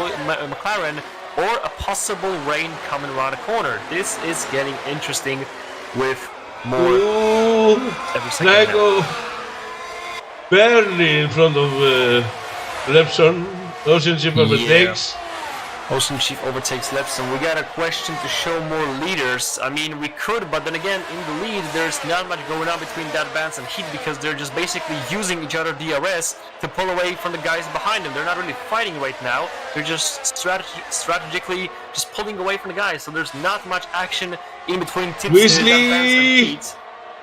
McLaren or a possible rain coming around the corner? This is getting interesting with more every second now. Barely in front of Lepson. Ocean Chief overtakes. Ocean Chief overtakes Lepson. We got a question to show more leaders. I mean, we could, but then again, in the lead, there's not much going on between that Vance and Heat, because they're just basically using each other DRS to pull away from the guys behind them. They're not really fighting right now. They're just strategically just pulling away from the guys. So there's not much action in between Weasley and Heat.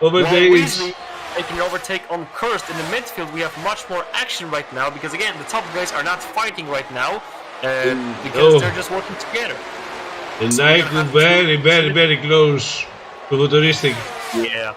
overtakes. Weasley making an overtake on Cursed in the midfield. We have much more action right now, because again, the top guys are not fighting right now. Because they're just working together. And Nyko very close to Futuristic. Yeah.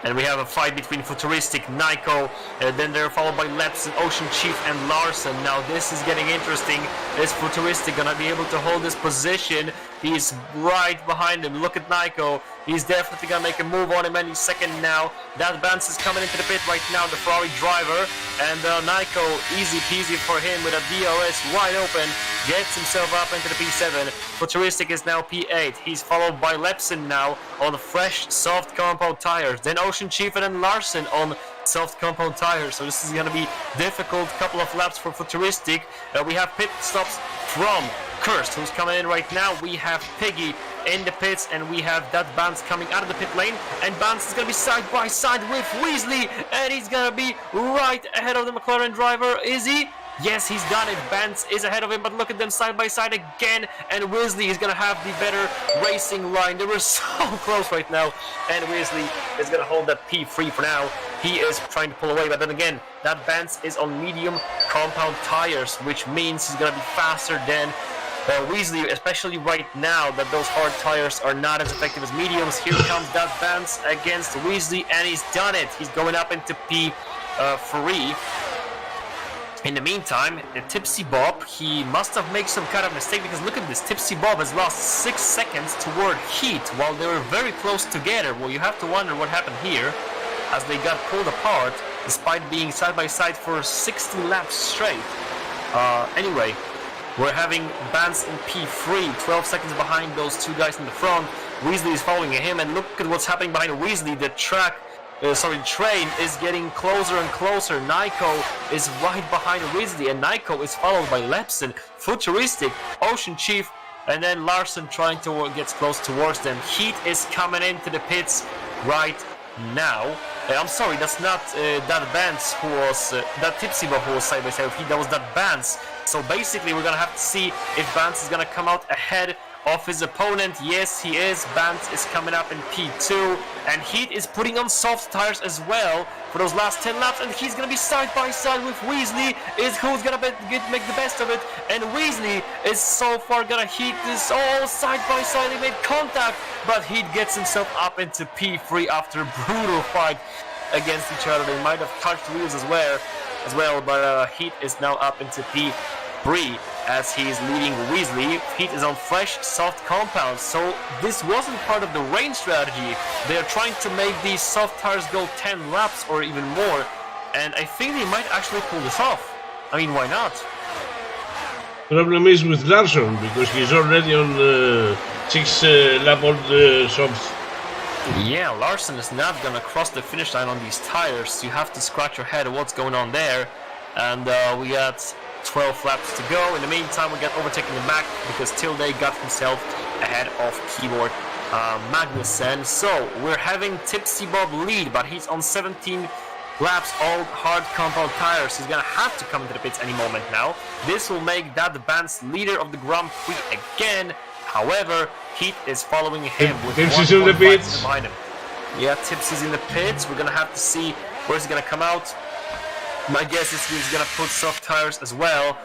And we have a fight between Futuristic, Nyko, then they're followed by Lepson, Ocean Chief, and Larson. Now this is getting interesting. Is Futuristic gonna be able to hold this position? He's right behind him. Look at Nyko. He's definitely gonna make a move on him any second now. That Vance is coming into the pit right now, the Ferrari driver. And Nyko, easy peasy for him with a DRS wide open. Gets himself up into the P7. Futuristic is now P8. He's followed by Lepson now on fresh soft compound tires. Then Ocean Chief and then Larson on soft compound tires. So this is going to be difficult couple of laps for Futuristic. We have pit stops from Cursed, who's coming in right now. We have Piggy in the pits, and we have that Vance coming out of the pit lane, and Vance is going to be side by side with Weasley, and he's going to be right ahead of the McLaren driver. Is he? Yes, he's done it. Vance is ahead of him, but look at them side by side again, and Weasley is going to have the better racing line. They were so close right now, and Weasley is going to hold that P3 for now. He is trying to pull away, but then again, that Vance is on medium compound tires, which means he's going to be faster than Weasley, especially right now that those hard tires are not as effective as mediums. Here comes that Vance against Weasley, and he's done it. He's going up into P3. In the meantime, Tipsy Bob, he must have made some kind of mistake, because look at this, Tipsy Bob has lost 6 seconds toward Heat while they were very close together. Well, you have to wonder what happened here, as they got pulled apart despite being side by side for 60 laps straight. Anyway, we're having Vance in P3, 12 seconds behind those two guys in the front. Weasley is following him, and look at what's happening behind Weasley. The train is getting closer and closer. Nyko is right behind Weasley, and Nyko is followed by Lepson, Futuristic, Ocean Chief, and then Larson trying to get close towards them. Heat is coming into the pits right now. I'm sorry, that's not that Vance who was that Tipsy Bob who was side by side with Heat. That was that Vance. So basically, we're gonna have to see if Vance is gonna come out ahead of his opponent. Yes, he is. Vance is coming up in P2, and Heat is putting on soft tires as well for those last 10 laps, and he's gonna be side by side with Weasley. Is who's gonna make the best of it, and Weasley is so far gonna Heat this all side by side. They made contact, but Heat gets himself up into P3 after a brutal fight against each other. They might have touched wheels as well, but Heat is now up into P3 as he is leading Weasley. Heat is on fresh soft compounds, so this wasn't part of the rain strategy. They're trying to make these soft tires go 10 laps or even more, and I think they might actually pull this off. I mean, why not? Problem is with Larson, because he's already on 6 lap old softs. Yeah, Larson is not gonna cross the finish line on these tires. You have to scratch your head at what's going on there, and we got 12 laps to go. In the meantime, we got overtaken in the back because Tilde got himself ahead of keyboard Magnussen. So we're having Tipsy Bob lead, but he's on 17 laps, all hard compound tires. He's gonna have to come into the pits any moment now. This will make that Vance leader of the Grand Prix again. However, Heat is following him with Tipsy's in the pits behind him. Yeah, Tipsy's in the pits. We're gonna have to see where's he gonna come out. My guess is he's gonna put soft tires as well.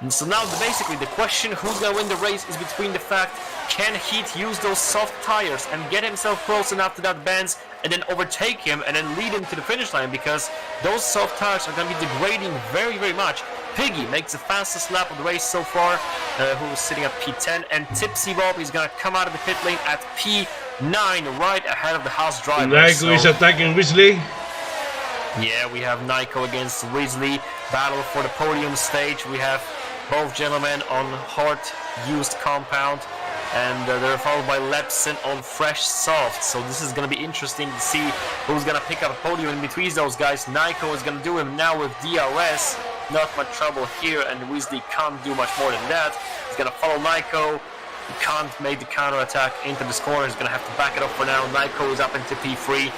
And so now basically the question who's gonna win the race is between the fact can Heat use those soft tires and get himself close enough to that Benz and then overtake him and then lead him to the finish line, because those soft tires are gonna be degrading very, very much. Piggy makes the fastest lap of the race so far, who's sitting at P10, and Tipsy Bob is gonna come out of the pit lane at P9, right ahead of the house driver. Nico is attacking Weasley. Yeah, we have Nico against Weasley, battle for the podium stage. We have both gentlemen on hard used compound, and they're followed by Lepson on fresh soft. So this is going to be interesting to see who's going to pick up a podium in between those guys. Nico is going to do him now with DRS. Not much trouble here, and Weasley can't do much more than that. He's going to follow Nico. He can't make the counter attack into this corner. He's going to have to back it up for now. Nico is up into P3.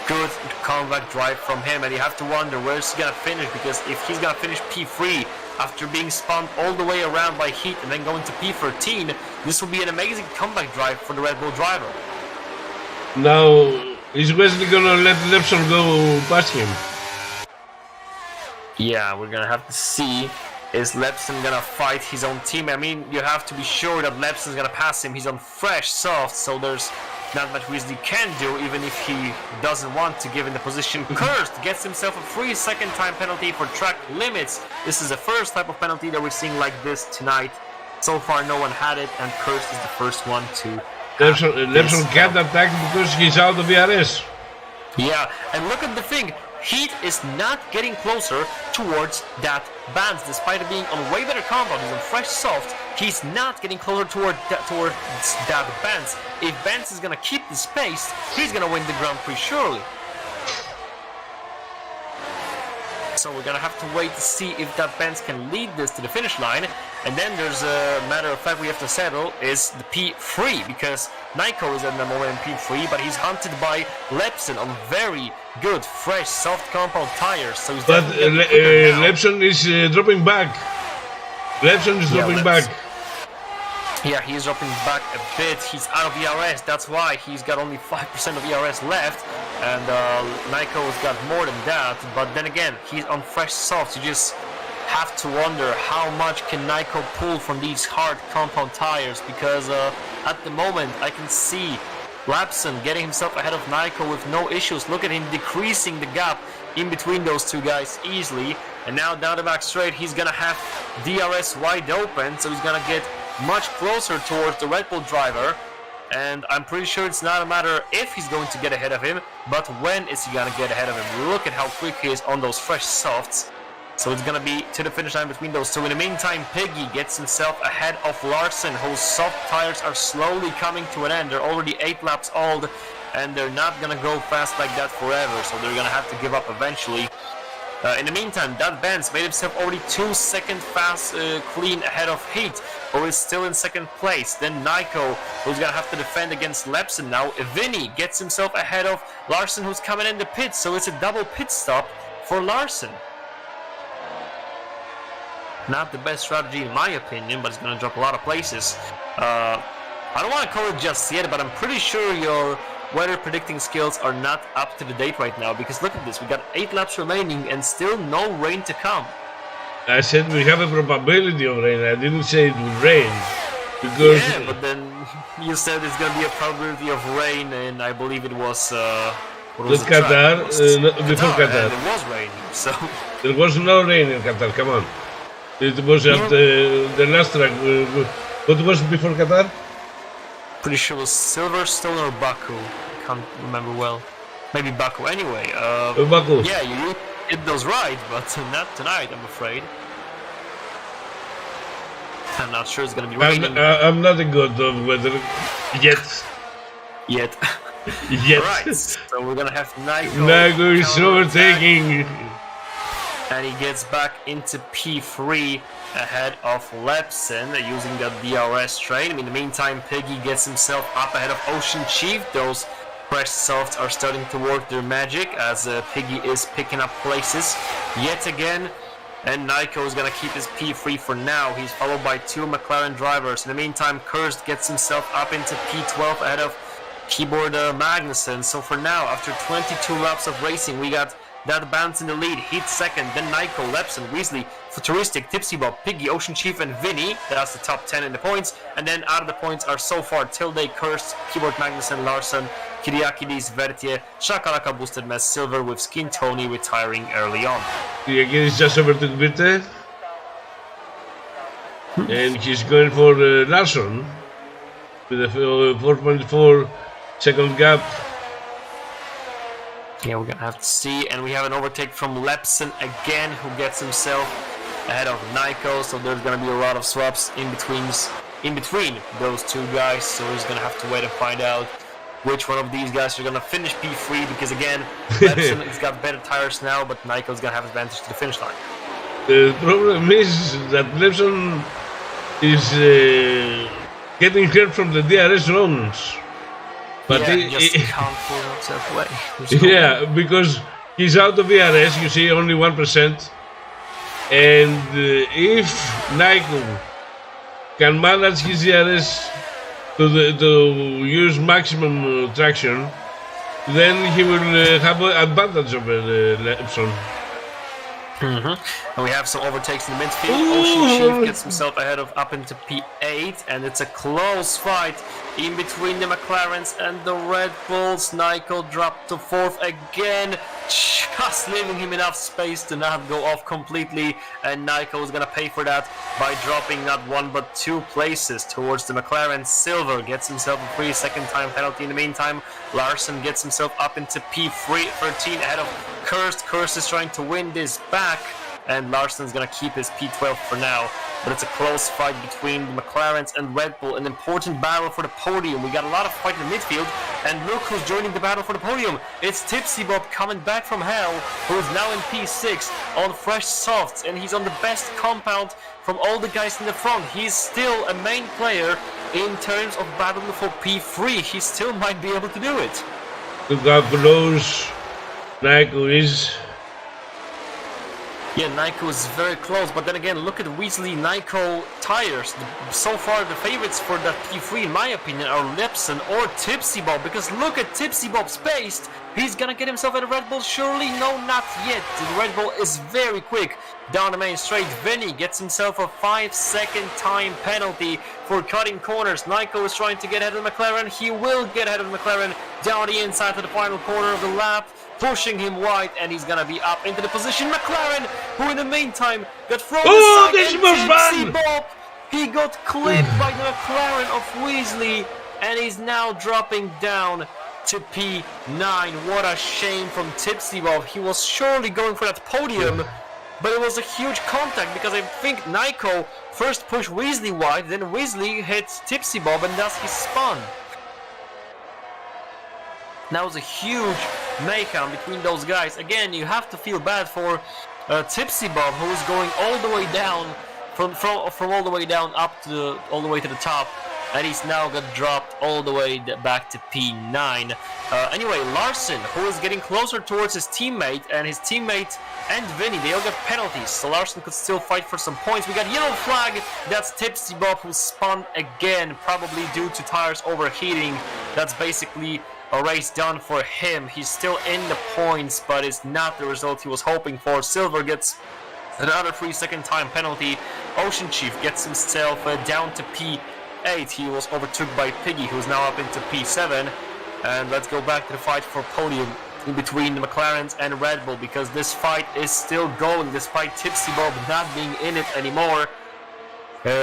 Good comeback drive from him, and you have to wonder where's he gonna finish, because if he's gonna finish P3 after being spun all the way around by Heat and then going to P13, this will be an amazing comeback drive for the Red Bull driver. Now, is Wesley gonna let Lepson go past him? Yeah, we're gonna have to see. Is Lepson gonna fight his own team? I mean, you have to be sure that Lepson's gonna pass him. He's on fresh soft, so there's not much Weasley can do, even if he doesn't want to give in the position. Cursed gets himself a 3-second time penalty for track limits. This is the first type of penalty that we're seeing like this tonight. So far no one had it, and Cursed is the first one to Lepson can't attack because he's out of VRS. Yeah, and look at the thing. Heat is not getting closer towards that Benz, despite it being on way better compound. He's on fresh soft. He's not getting closer towards that Benz. If Benz is gonna keep the space, he's gonna win the Grand Prix surely. So we're gonna have to wait to see if that Benz can lead this to the finish line. And then there's a matter of fact we have to settle is the P3, because Nico is at the moment in P3, but he's hunted by Lepson on very good, fresh, soft compound tires. So he's Lepson is dropping back. Lepson is dropping back. Yeah, he's dropping back a bit. He's out of ERS. That's why he's got only 5% of ERS left. And Nico's got more than that. But then again, he's on fresh softs. You just have to wonder how much can Nico pull from these hard compound tires. Because at the moment, I can see Lapson getting himself ahead of Nico with no issues. Look at him decreasing the gap in between those two guys easily. And now down the back straight, he's going to have DRS wide open. So he's going to get much closer towards the Red Bull driver, and I'm pretty sure it's not a matter if he's going to get ahead of him, but when is he gonna get ahead of him. Look at how quick he is on those fresh softs. So it's gonna be to the finish line between those two. In the meantime, Piggy gets himself ahead of Larson, whose soft tires are slowly coming to an end. They're already 8 laps old, and they're not gonna go fast like that forever, so they're gonna have to give up eventually. In the meantime, that Benz made himself already 2 seconds fast clean ahead of Heat, who is still in second place. Then Nico, who's gonna have to defend against Lepson now. Vinny gets himself ahead of Larson, who's coming in the pit, so it's a double pit stop for Larson. Not the best strategy in my opinion, but it's gonna drop a lot of places. I don't want to call it just yet, but I'm pretty sure your weather predicting skills are not up to the date right now, because look at this, we got 8 laps remaining and still no rain to come. I said we have a probability of rain. I didn't say it would rain, because yeah, but then you said there's gonna be a probability of rain, and I believe it was Qatar, before Qatar. And it was raining, so there was no rain in Qatar. Come on, it was at the last track. What was before Qatar? Pretty sure it was Silverstone or Baku. I can't remember well. Maybe Baku. Anyway, Baku. Yeah, you hit those right, but not tonight, I'm afraid. I'm not sure it's gonna be raining. I'm not a god of weather yet. Yet. Right. So we're gonna have Nico is overtaking. And he gets back into P3 ahead of Lepson using the DRS train. In the meantime, Piggy gets himself up ahead of Ocean Chief. Those fresh softs are starting to work their magic as Piggy is picking up places yet again. And Nico is going to keep his P3 for now. He's followed by 2 McLaren drivers. In the meantime, Cursed gets himself up into P12 ahead of Keyboard Magnussen. So for now, after 22 laps of racing, we got That Band's in the lead. Heat second. Then Nico, Lepson, Weasley, Futuristic, Tipsy Bob, Piggy, Ocean Chief, and Vinny. That's the top 10 in the points. And then out of the points are so far Tilde, Curse, Keyboard Magnussen, Larson, Kyriakidis, Vertie, Shakalaka boosted Mess, Silver with Skin Tony retiring early on. Kyriakidis just overtook Virte. And he's going for Larson with a 4.4 second gap. Yeah, we're gonna have to see, and we have an overtake from Lepson again, who gets himself ahead of Nico. So there's gonna be a lot of swaps in between those two guys. So he's gonna have to wait and find out which one of these guys are gonna finish P3. Because again, Lepson has got better tires now, but Nico's gonna have advantage to the finish line. The problem is that Lepson is getting hurt from the DRS runs. But yeah, just can't pull himself away. Yeah, because he's out of DRS, you see only 1%. And if Nico can manage his DRS to use maximum traction, then he will have an advantage over Lepson. And we have some overtakes in the midfield. Ocean Chief gets himself ahead of up into P8, and it's a close fight in between the McLarens and the Red Bulls. Nico dropped to 4th again, just leaving him enough space to not go off completely, and Nico is gonna pay for that by dropping not 1 but 2 places towards the McLaren. Silver gets himself a free second time penalty in the meantime. Larson gets himself up into P13 ahead of Cursed. Cursed is trying to win this back, and Larson's gonna keep his P12 for now. But it's a close fight between the McLarens and Red Bull, an important battle for the podium. We got a lot of fight in the midfield, and look who's joining the battle for the podium. It's Tipsy Bob coming back from hell, who is now in P6 on fresh softs, and he's on the best compound from all the guys in the front. He's still a main player in terms of battling for P3. He still might be able to do it. Look how close Nico is. Yeah, Nico is very close, but then again, look at Weasley Nico tires. So far, the favorites for that P3, in my opinion, are Lepson or Tipsy Bob, because look at Tipsy Bob's pace. He's gonna get himself at a Red Bull, surely? No, not yet. The Red Bull is very quick down the main straight. Vinny gets himself a 5-second time penalty for cutting corners. Nico is trying to get ahead of the McLaren. He will get ahead of the McLaren down the inside to the final corner of the lap, pushing him wide, and he's gonna be up into the position. McLaren, who in the meantime got thrown aside, this and was Tipsy fun! Bob, he got clipped by the McLaren of Weasley, and he's now dropping down to P9. What a shame from Tipsy Bob. He was surely going for that podium, but it was a huge contact, because I think Nico first pushed Weasley wide, then Weasley hit Tipsy Bob, and thus he spun. That was a huge mayhem between those guys. Again, you have to feel bad for Tipsy Bob, who is going all the way down from all the way down up to all the way to the top, and he's now got dropped all the way back to P9. Anyway, Larson, who is getting closer towards his teammate, and his teammate and Vinny, they all got penalties, so Larson could still fight for some points. We got yellow flag. That's Tipsy Bob, who spun again, probably due to tires overheating. That's basically a race done for him. He's still in the points, but it's not the result he was hoping for. Silver gets another 3-second time penalty. Ocean Chief gets himself down to P8. He was overtook by Piggy, who's now up into P7. And let's go back to the fight for podium in between the McLarens and Red Bull, because this fight is still going despite Tipsy Bob not being in it anymore.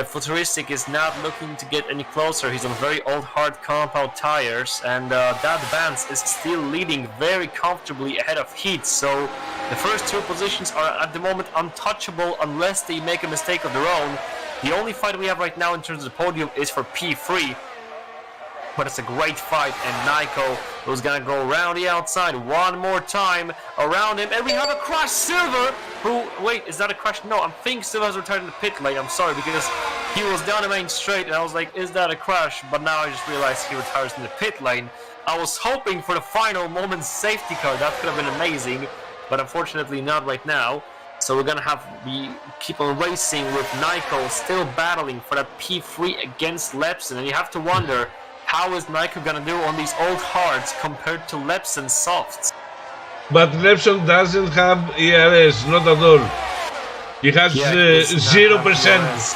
Futuristic is not looking to get any closer. He's on very old hard compound tires, and that Vance is still leading very comfortably ahead of Heat. So the first 2 positions are at the moment untouchable unless they make a mistake of their own. The only fight we have right now in terms of the podium is for P3. But it's a great fight, and Nico was gonna go around the outside one more time around him, and we have a crash. Silver, who, wait, is that a crash? No, I think Silver has retired in the pit lane. I'm sorry, because he was down the main straight, and I was like, is that a crash? But now I just realized he retires in the pit lane. I was hoping for the final moment safety car. That could have been amazing, but unfortunately not right now. So we're gonna keep on racing with Nico still battling for that P3 against Lepson, and you have to wonder, how is Nico gonna do on these old hards compared to Lepson softs? but Lepson doesn't have ERS, not at all. He has Yeah, he does not have 0%. ERS.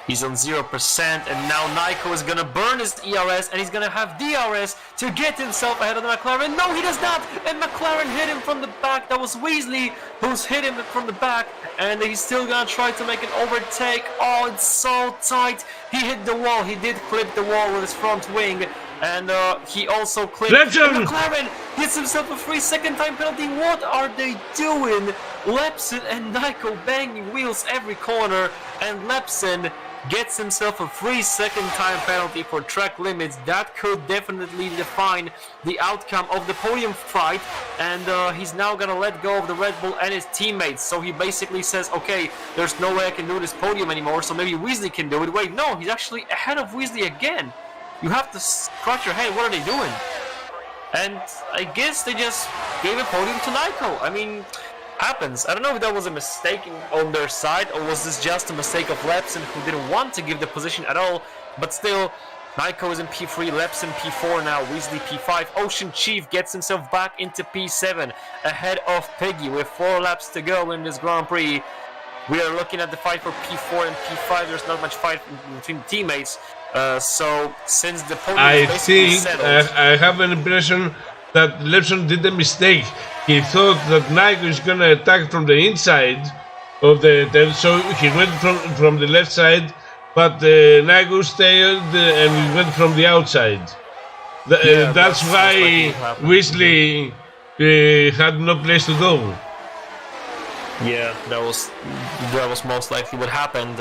He's on 0%, and now Nico is gonna burn his ERS, and he's gonna have DRS to get himself ahead of the McLaren. No, he does not! And McLaren hit him from the back. That was Weasley who's hit him from the back, and he's still gonna try to make an overtake. Oh, it's so tight. He hit the wall. He did clip the wall with his front wing, and he also clipped. McLaren gets himself a 3-second time penalty. What are they doing? Lepson and Nico banging wheels every corner, and Lepson gets himself a 3-second time penalty for track limits. That could definitely define the outcome of the podium fight, and he's now gonna let go of the Red Bull and his teammates. So he basically says, okay, there's no way I can do this podium anymore, so maybe Weasley can do it. Wait, no, he's actually ahead of Weasley again. You have to scratch your head, what are they doing? And I guess they just gave a podium to Nico. I mean, happens. I don't know if that was a mistake on their side, or was this just a mistake of Lepson, who didn't want to give the position at all. But still, Nico is in P3, Lepson P4 now, Weasley P5. Ocean Chief gets himself back into P7 ahead of Piggy with 4 laps to go in this Grand Prix. We are looking at the fight for P4 and P5. There's not much fight between teammates. So since the podium is basically settled, I have an impression that Lepson did a mistake. He thought that Nico is gonna attack from the inside of the so he went from the left side, but Nico stayed and he went from the outside. That's why Weasley had no place to go. yeah, that was most likely what happened.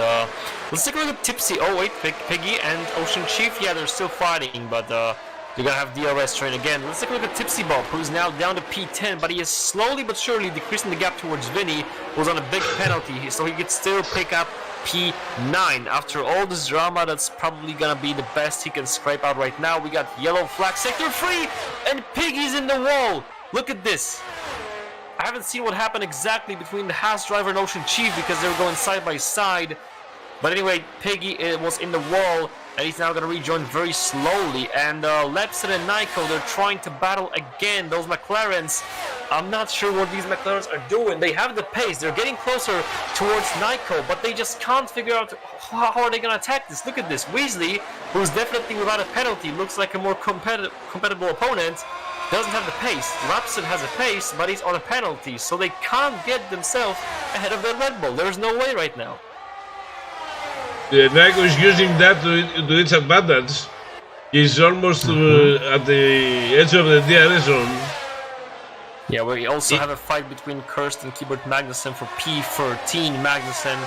Let's take a look at Tipsy. Oh wait, Piggy and Ocean Chief. Yeah, they're still fighting, but they're gonna have DRS train again. Let's take a look at Tipsy Bob, who's now down to P10, but he is slowly but surely decreasing the gap towards Vinny, who's on a big penalty, so he could still pick up P9. After all this drama, that's probably gonna be the best he can scrape out right now. We got yellow flag, sector 3, and Piggy's in the wall. Look at this. I haven't seen what happened exactly between the Haas driver and Ocean Chief because they were going side by side. But anyway, Piggy was in the wall, and he's now going to rejoin very slowly. And Lepson and Nico, they're trying to battle again. Those McLarens, I'm not sure what these McLarens are doing. They have the pace. They're getting closer towards Nico, but they just can't figure out how are they going to attack this. Look at this. Weasley, who's definitely without a penalty, looks like a more compatible opponent, doesn't have the pace. Lepson has a pace, but he's on a penalty, so they can't get themselves ahead of the Red Bull. There's no way right now. Nico is using that to its advantage. He's almost at the edge of the DRS zone. Yeah, we also have a fight between Kirst and Keyboard Magnussen for P13. Magnussen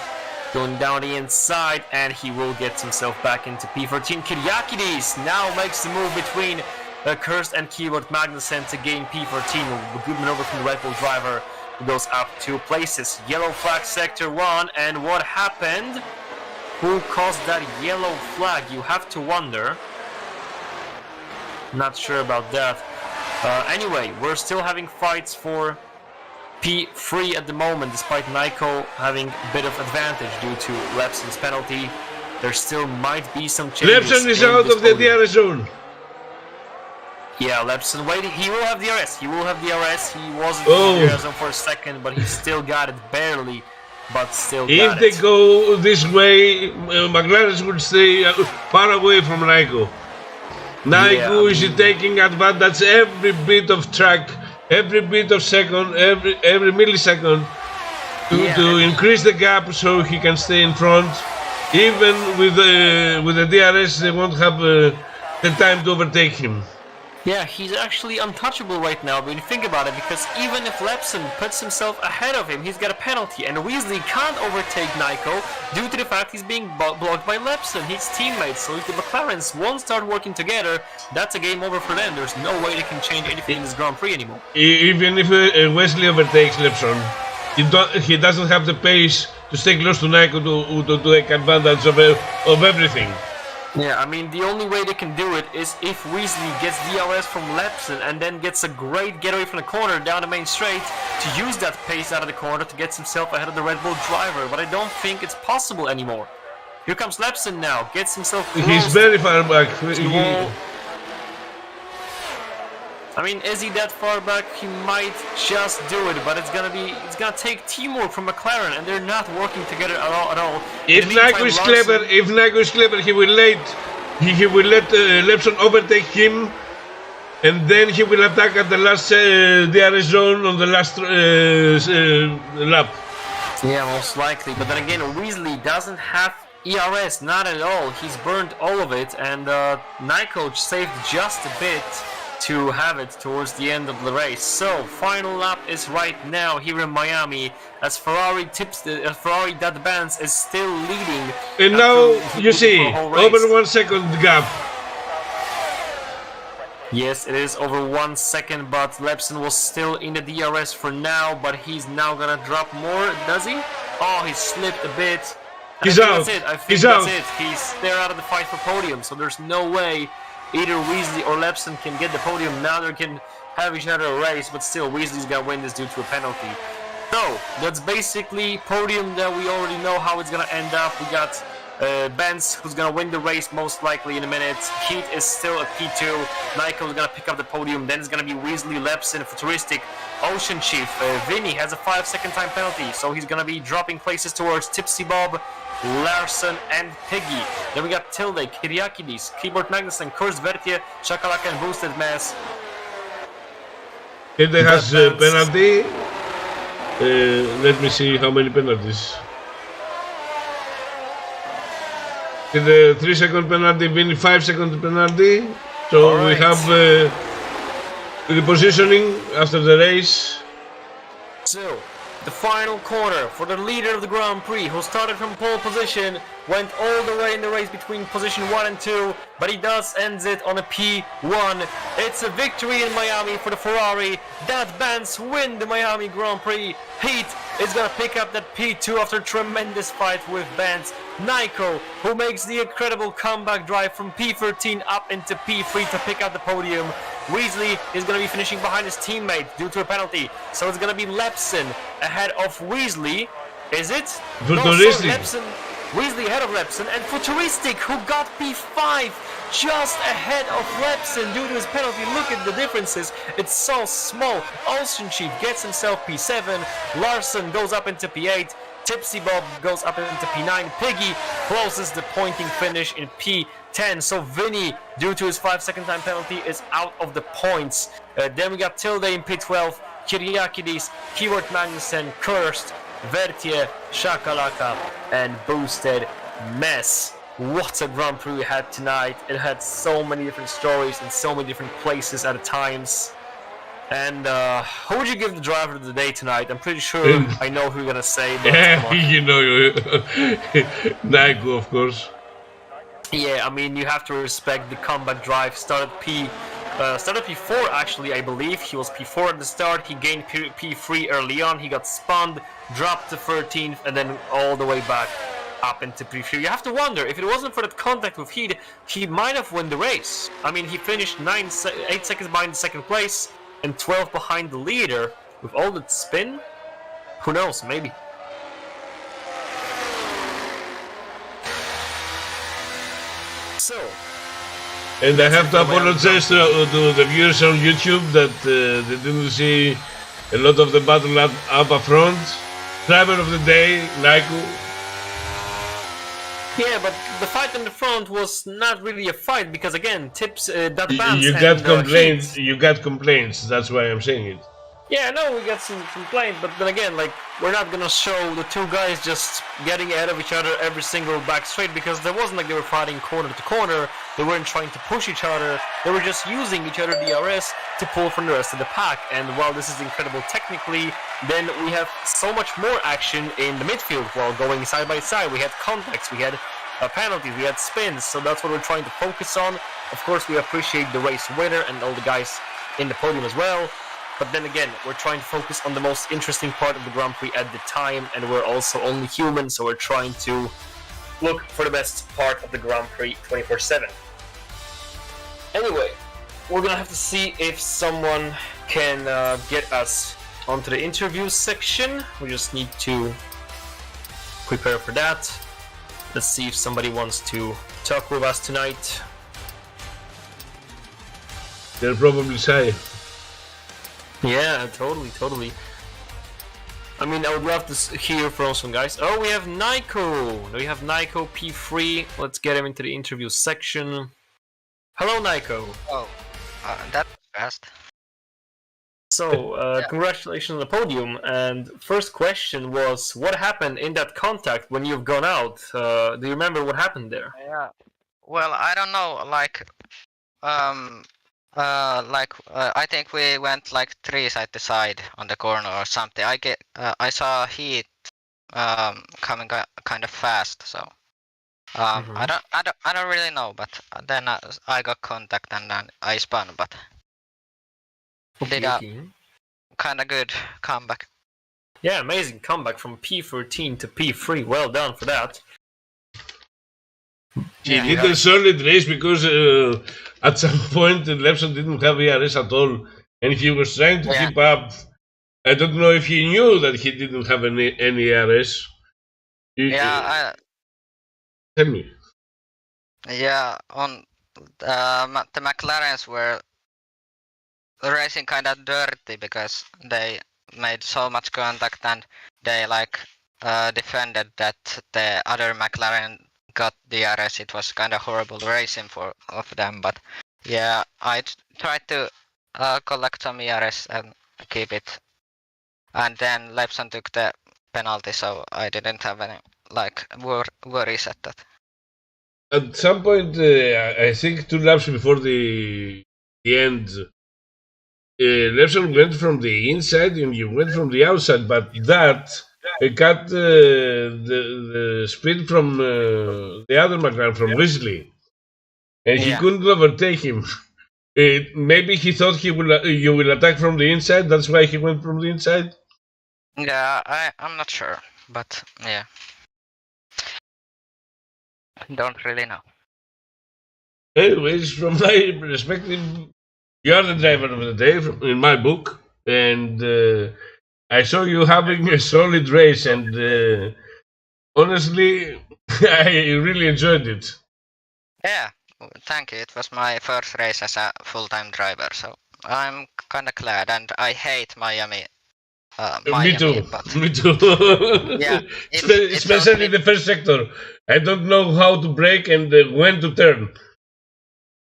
going down the inside, and he will get himself back into P13. Kyriakides now makes the move between Kirst and Keyboard Magnussen to gain P14. A good maneuver from the Red Bull driver, who goes up 2 places. Yellow flag sector 1, and what happened? Who caused that yellow flag? You have to wonder. Not sure about that. Anyway, we're still having fights for P3 at the moment, despite Nico having a bit of advantage due to Lepson's penalty. There still might be some changes. Lepson is out of the DRS zone. Yeah, Lepson waiting. He will have DRS. He will have DRS. He wasn't in the DRS zone for a second, but he still got it barely. But still got If they go this way, McLaren will stay far away from Nico. Nico is taking advantage every bit of track, every bit of second, every millisecond to increase the gap so he can stay in front. Even with the DRS, they won't have the time to overtake him. Yeah, he's actually untouchable right now when you think about it, because even if Lepson puts himself ahead of him, he's got a penalty, and Weasley can't overtake Nico due to the fact he's being blocked by Lepson, his teammates. So if the McLarens won't start working together, that's a game over for them. There's no way they can change anything in this Grand Prix anymore. Even if Wesley overtakes Lepson, he doesn't have the pace to stay close to Nico to take advantage of everything. Yeah, I mean, the only way they can do it is if Weasley gets DRS from Lepson and then gets a great getaway from the corner down the main straight to use that pace out of the corner to get himself ahead of the Red Bull driver, but I don't think it's possible anymore. Here comes Lepson now, gets himself close. He's very far back. I mean, is he that far back? He might just do it, but it's gonna take teamwork from McLaren, and they're not working together at all. If Nico is clever, he will he will let Lepson overtake him, and then he will attack at the last DRS zone on the last lap. Yeah, most likely. But then again, Weasley doesn't have ERS, not at all. He's burned all of it, and Nico saved just a bit to have it towards the end of the race. So, final lap is right now here in Miami, as Ferrari that Benz is still leading. And now, you see, over 1 second gap. Yes, it is over 1 second, but Lepson was still in the DRS for now, but he's now gonna drop more, does he? Oh, he slipped a bit. He's out. That's it. I think He's that's out. it. They're out of the fight for podium, so there's no way either Weasley or Lepson can get the podium. Now they can have each other a race, but still Weasley's gonna win this due to a penalty. So that's basically podium that we already know how it's gonna end up. We got Benz, who's gonna win the race most likely in a minute. Heat is still at P2. Nico's gonna pick up the podium. Then it's gonna be Weasley, Lepson, Futuristic, Ocean Chief. Vinny has a 5-second time penalty, so he's gonna be dropping places towards Tipsy Bob, Larson, and Piggy. Then we got Tilde, Kyriakidis, Keyboard Magnussen, Kurz Vertier, Shakalaka, and Boosted Mess. Tilde has a penalty. Let me see how many penalties. The 3-second penalty, Vinny 5-second penalty. So All right. we have repositioning after the race. So, the final corner for the leader of the Grand Prix, who started from pole position, went all the way in the race between position 1 and 2, but he does ends it on a P1. It's a victory in Miami for the Ferrari. That Benz win the Miami Grand Prix. Heat is gonna pick up that P2 after a tremendous fight with Benz. Nico, who makes the incredible comeback drive from P13 up into P3 to pick up the podium. Weasley is going to be finishing behind his teammate due to a penalty. So it's going to be Lepson ahead of Weasley. Is it? Futuristic. No, Lepson. Weasley ahead of Lepson, and Futuristic, who got P5 just ahead of Lepson due to his penalty. Look at the differences. It's so small. Ocean Chief gets himself P7. Larson goes up into P8. Tipsy Bob goes up into P9. Piggy closes the pointing finish in P10. So Vinny, due to his 5-second time penalty, is out of the points. Then we got Tilde in P12. Kyriakidis, Keyword Magnussen, Cursed, Vertier, Shakalaka, and Boosted Mess. What a Grand Prix we had tonight. It had so many different stories in so many different places at times. And who would you give the driver of the day tonight? I'm pretty sure I know who you're gonna say, but come on. You know, Nico, of course. Yeah, I mean, you have to respect the comeback drive. Started P4 actually, I believe. He was P4 at the start. He gained P3 early on. He got spun, dropped to 13th, and then all the way back up into P3. You have to wonder, if it wasn't for that contact with Heat, he might have won the race. I mean, he finished 8 seconds behind the second place and 12 behind the leader. With all that spin, who knows, maybe. So, and I have to apologize to the viewers on YouTube that they didn't see a lot of the battle up front. Driver of the day, Nico. yeah, but the fight in the front was not really a fight because again, that bounce You got complaints. You got complaints. That's why I'm saying it. Yeah, no, we got some complaints, but then again, like, we're not gonna show the two guys just getting ahead of each other every single back straight because there wasn't like they were fighting corner to corner. They weren't trying to push each other. They were just using each other DRS to pull from the rest of the pack. And while this is incredible technically, then we have so much more action in the midfield while going side by side. We had contacts, we had penalties, we had spins, so that's what we're trying to focus on. Of course, we appreciate the race winner and all the guys in the podium as well. But then again, we're trying to focus on the most interesting part of the Grand Prix at the time, and we're also only human, so we're trying to look for the best part of the Grand Prix 24/7. Anyway, we're gonna have to see if someone can get us onto the interview section. We just need to prepare for that. Let's see if somebody wants to talk with us tonight. They're probably shy. Yeah, totally. I mean, I would love to hear from some guys. Oh, we have Nico. We have Nico P3. Let's get him into the interview section. Hello, Nico. Oh, that was fast. So, Yeah. congratulations on the podium. And first question was, what happened in that contact when you've gone out? Do you remember what happened there? Yeah. Well, I don't know. I think we went like 3 side to side on the corner or something. I saw heat coming kind of fast, so I don't really know. But then I got contact and then I spun, but did a kind of good comeback. Yeah, amazing comeback from P13 to P3. Well done for that. He did a solid race because at some point Lepson didn't have ERS at all, and he was trying to keep up. I don't know if he knew that he didn't have any ERS. Yeah, Tell me. yeah. On the McLarens were racing kind of dirty because they made so much contact and they defended that the other McLaren got DRS. It was kind of horrible racing of them, but yeah, I tried to collect some ERS and keep it, and then Lepson took the penalty, so I didn't have any worries at that. At some point, I think 2 laps before the end, Lepson went from the inside and you went from the outside, but that cut the speed from the other McLaren, from Wesley, and he couldn't overtake him. Maybe he thought you will attack from the inside, that's why he went from the inside? Yeah, I'm not sure, but yeah. Don't really know. Anyways, from my perspective, you are the driver of the day in my book, and I saw you having a solid race, and honestly, I really enjoyed it. Yeah, thank you. It was my first race as a full-time driver, so I'm kind of glad, and I hate Miami. Me too. But Me too. yeah, especially the first sector. I don't know how to brake and when to turn.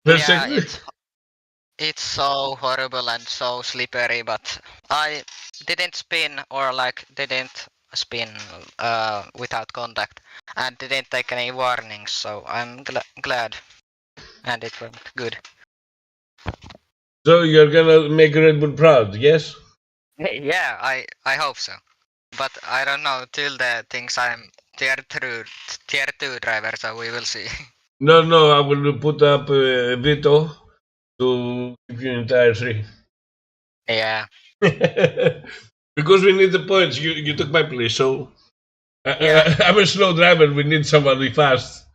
First sector. It's so horrible and so slippery, but I didn't spin or didn't spin without contact and didn't take any warnings, so I'm glad, and it went good. So you're gonna make Red Bull proud, yes? Yeah, I hope so, but I don't know till the things I'm tier 2 driver, so we will see. No, I will put up a veto to keep you in tier 3. Yeah. Because we need the points. You took my place, so I'm a slow driver. We need somebody fast.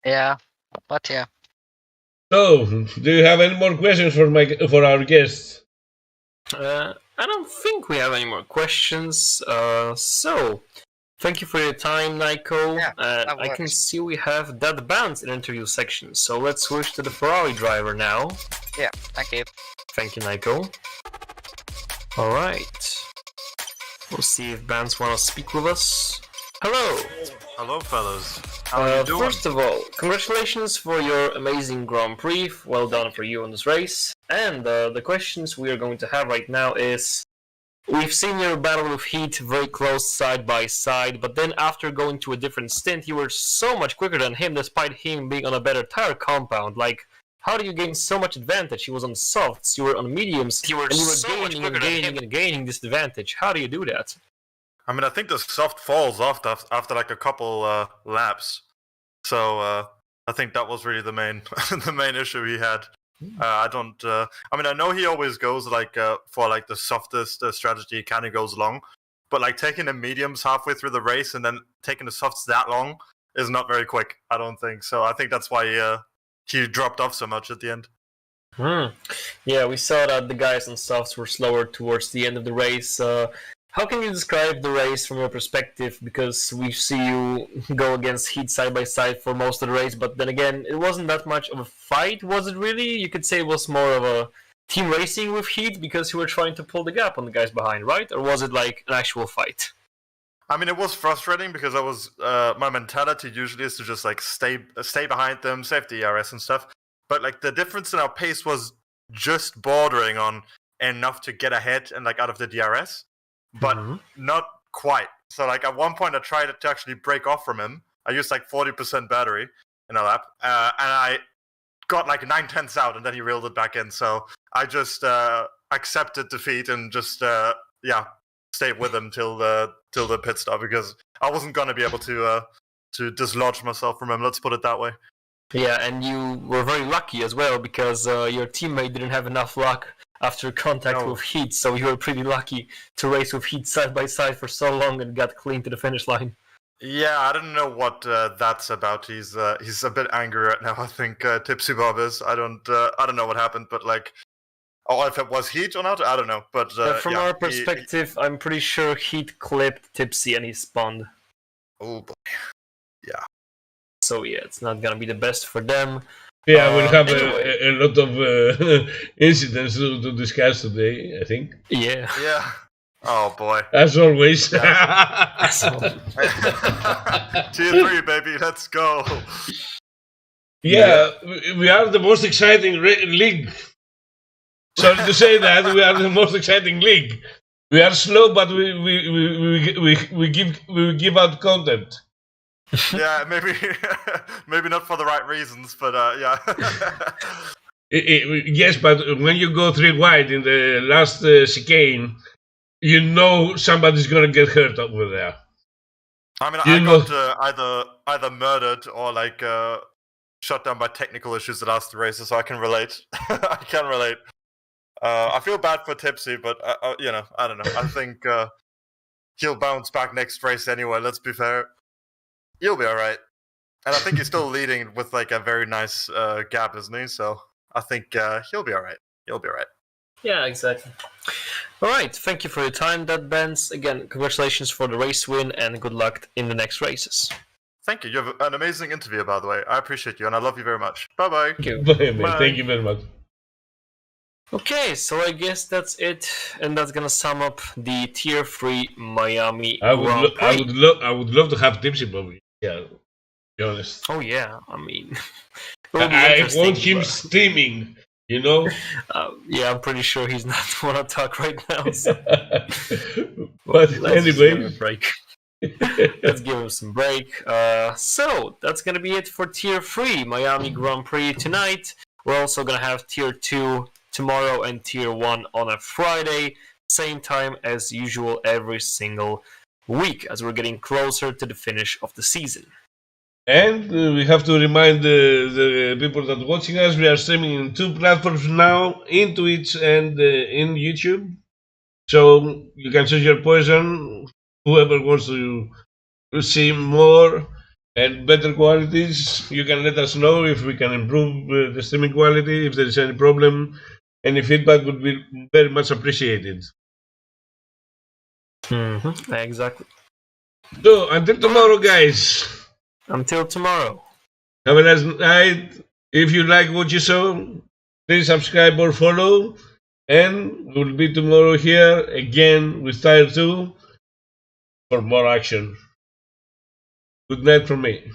Yeah, but yeah. So, do you have any more questions for our guests? I don't think we have any more questions. So, thank you for your time, Nico. Yeah, I can see we have that bounce in interview section. So let's switch to the Ferrari driver now. Yeah, thank you. Thank you, Nico. All right. We'll see if Bans want to speak with us. Hello. Hello, fellas. How are you doing? First of all, congratulations for your amazing Grand Prix. Well done for you on this race. And the questions we are going to have right now is, we've seen your battle with Heat very close side by side, but then after going to a different stint, you were so much quicker than him despite him being on a better tire compound. Like, how do you gain so much advantage? He was on softs, you were on mediums, and you were so gaining this advantage. How do you do that? I mean, I think the soft falls off after like a couple laps. So I think that was really the main the main issue he had. I don't. I mean, I know he always goes for like the softest strategy. Kind of goes long, but like taking the mediums halfway through the race and then taking the softs that long is not very quick. I don't think so. I think that's why he dropped off so much at the end. Yeah, we saw that the guys on softs were slower towards the end of the race. How can you describe the race from your perspective? Because we see you go against Heat side by side for most of the race, but then again, it wasn't that much of a fight, was it really? You could say it was more of team racing with heat because you were trying to pull the gap on the guys behind, right? Or was it like an actual fight? I mean, it was frustrating because I was my mentality usually is to just like stay behind them, save the ERS and stuff. But like the difference in our pace was just bordering on enough to get ahead and like out of the DRS, but not quite. So like at one point I tried to actually break off from him. I used like 40% battery in a lap, and I got like 9/10 out, and then he reeled it back in. So I just accepted defeat and just stayed with him till the pit stop because I wasn't gonna be able to dislodge myself from him. Let's put it that way. Yeah, and you were very lucky as well because your teammate didn't have enough luck after contact with heat, so you were pretty lucky to race with heat side by side for so long and got clean to the finish line. Yeah, I don't know what that's about. He's a bit angry right now. I think Tipsy Bob is. I don't know what happened, but like, if it was heat or not, I don't know. But from our perspective, I'm pretty sure heat clipped Tipsy and he spawned. Oh boy, yeah. So yeah, it's not gonna be the best for them. Yeah, we'll have anyway. a lot of incidents to discuss today, I think. Yeah. Yeah. Oh boy. As always. Tier 3, baby, let's go. Yeah, we are the most exciting league. Sorry to say that, we are the most exciting league. We are slow, but we give out content. Yeah, maybe not for the right reasons, but yeah. Yes, but when you go 3 wide in the last chicane, you know somebody's gonna get hurt over there. I mean, I got either murdered or like shut down by technical issues the last 2 races, so I can relate. I can relate. I feel bad for Tipsy, but you know, I don't know. I think he'll bounce back next race anyway. Let's be fair. He'll be all right, and I think he's still leading with like a very nice gap, isn't he? So I think he'll be all right. He'll be all right. Yeah, exactly. All right, thank you for your time, That Benz. Again, congratulations for the race win, and good luck in the next races. Thank you. You have an amazing interview, by the way. I appreciate you, and I love you very much. Bye-bye. Thank you. Bye. Thank you very much. Okay, so I guess that's it, and that's gonna sum up the Tier 3 Miami I Grand Prix. would love to have Tipsy Bobby. Yeah, to be honest. Oh yeah, I mean, I want him streaming. You know? Yeah, I'm pretty sure he's not wanna talk right now. So. But Let's anyway, give him a break. Let's give him some break. So that's gonna be it for Tier 3 Miami Grand Prix tonight. We're also gonna have Tier 2 tomorrow and Tier 1 on a Friday, same time as usual every single week, as we're getting closer to the finish of the season. And we have to remind the people that are watching us, we are streaming in 2 platforms now, in Twitch and in YouTube. So you can choose your poison, whoever wants to see more and better qualities. You can let us know if we can improve the streaming quality, if there is any problem. Any feedback would be very much appreciated. Exactly. So, until tomorrow, guys. Until tomorrow. Have a nice night. If you like what you saw, please subscribe or follow. And we'll be tomorrow here again with Tier 2 for more action. Good night from me.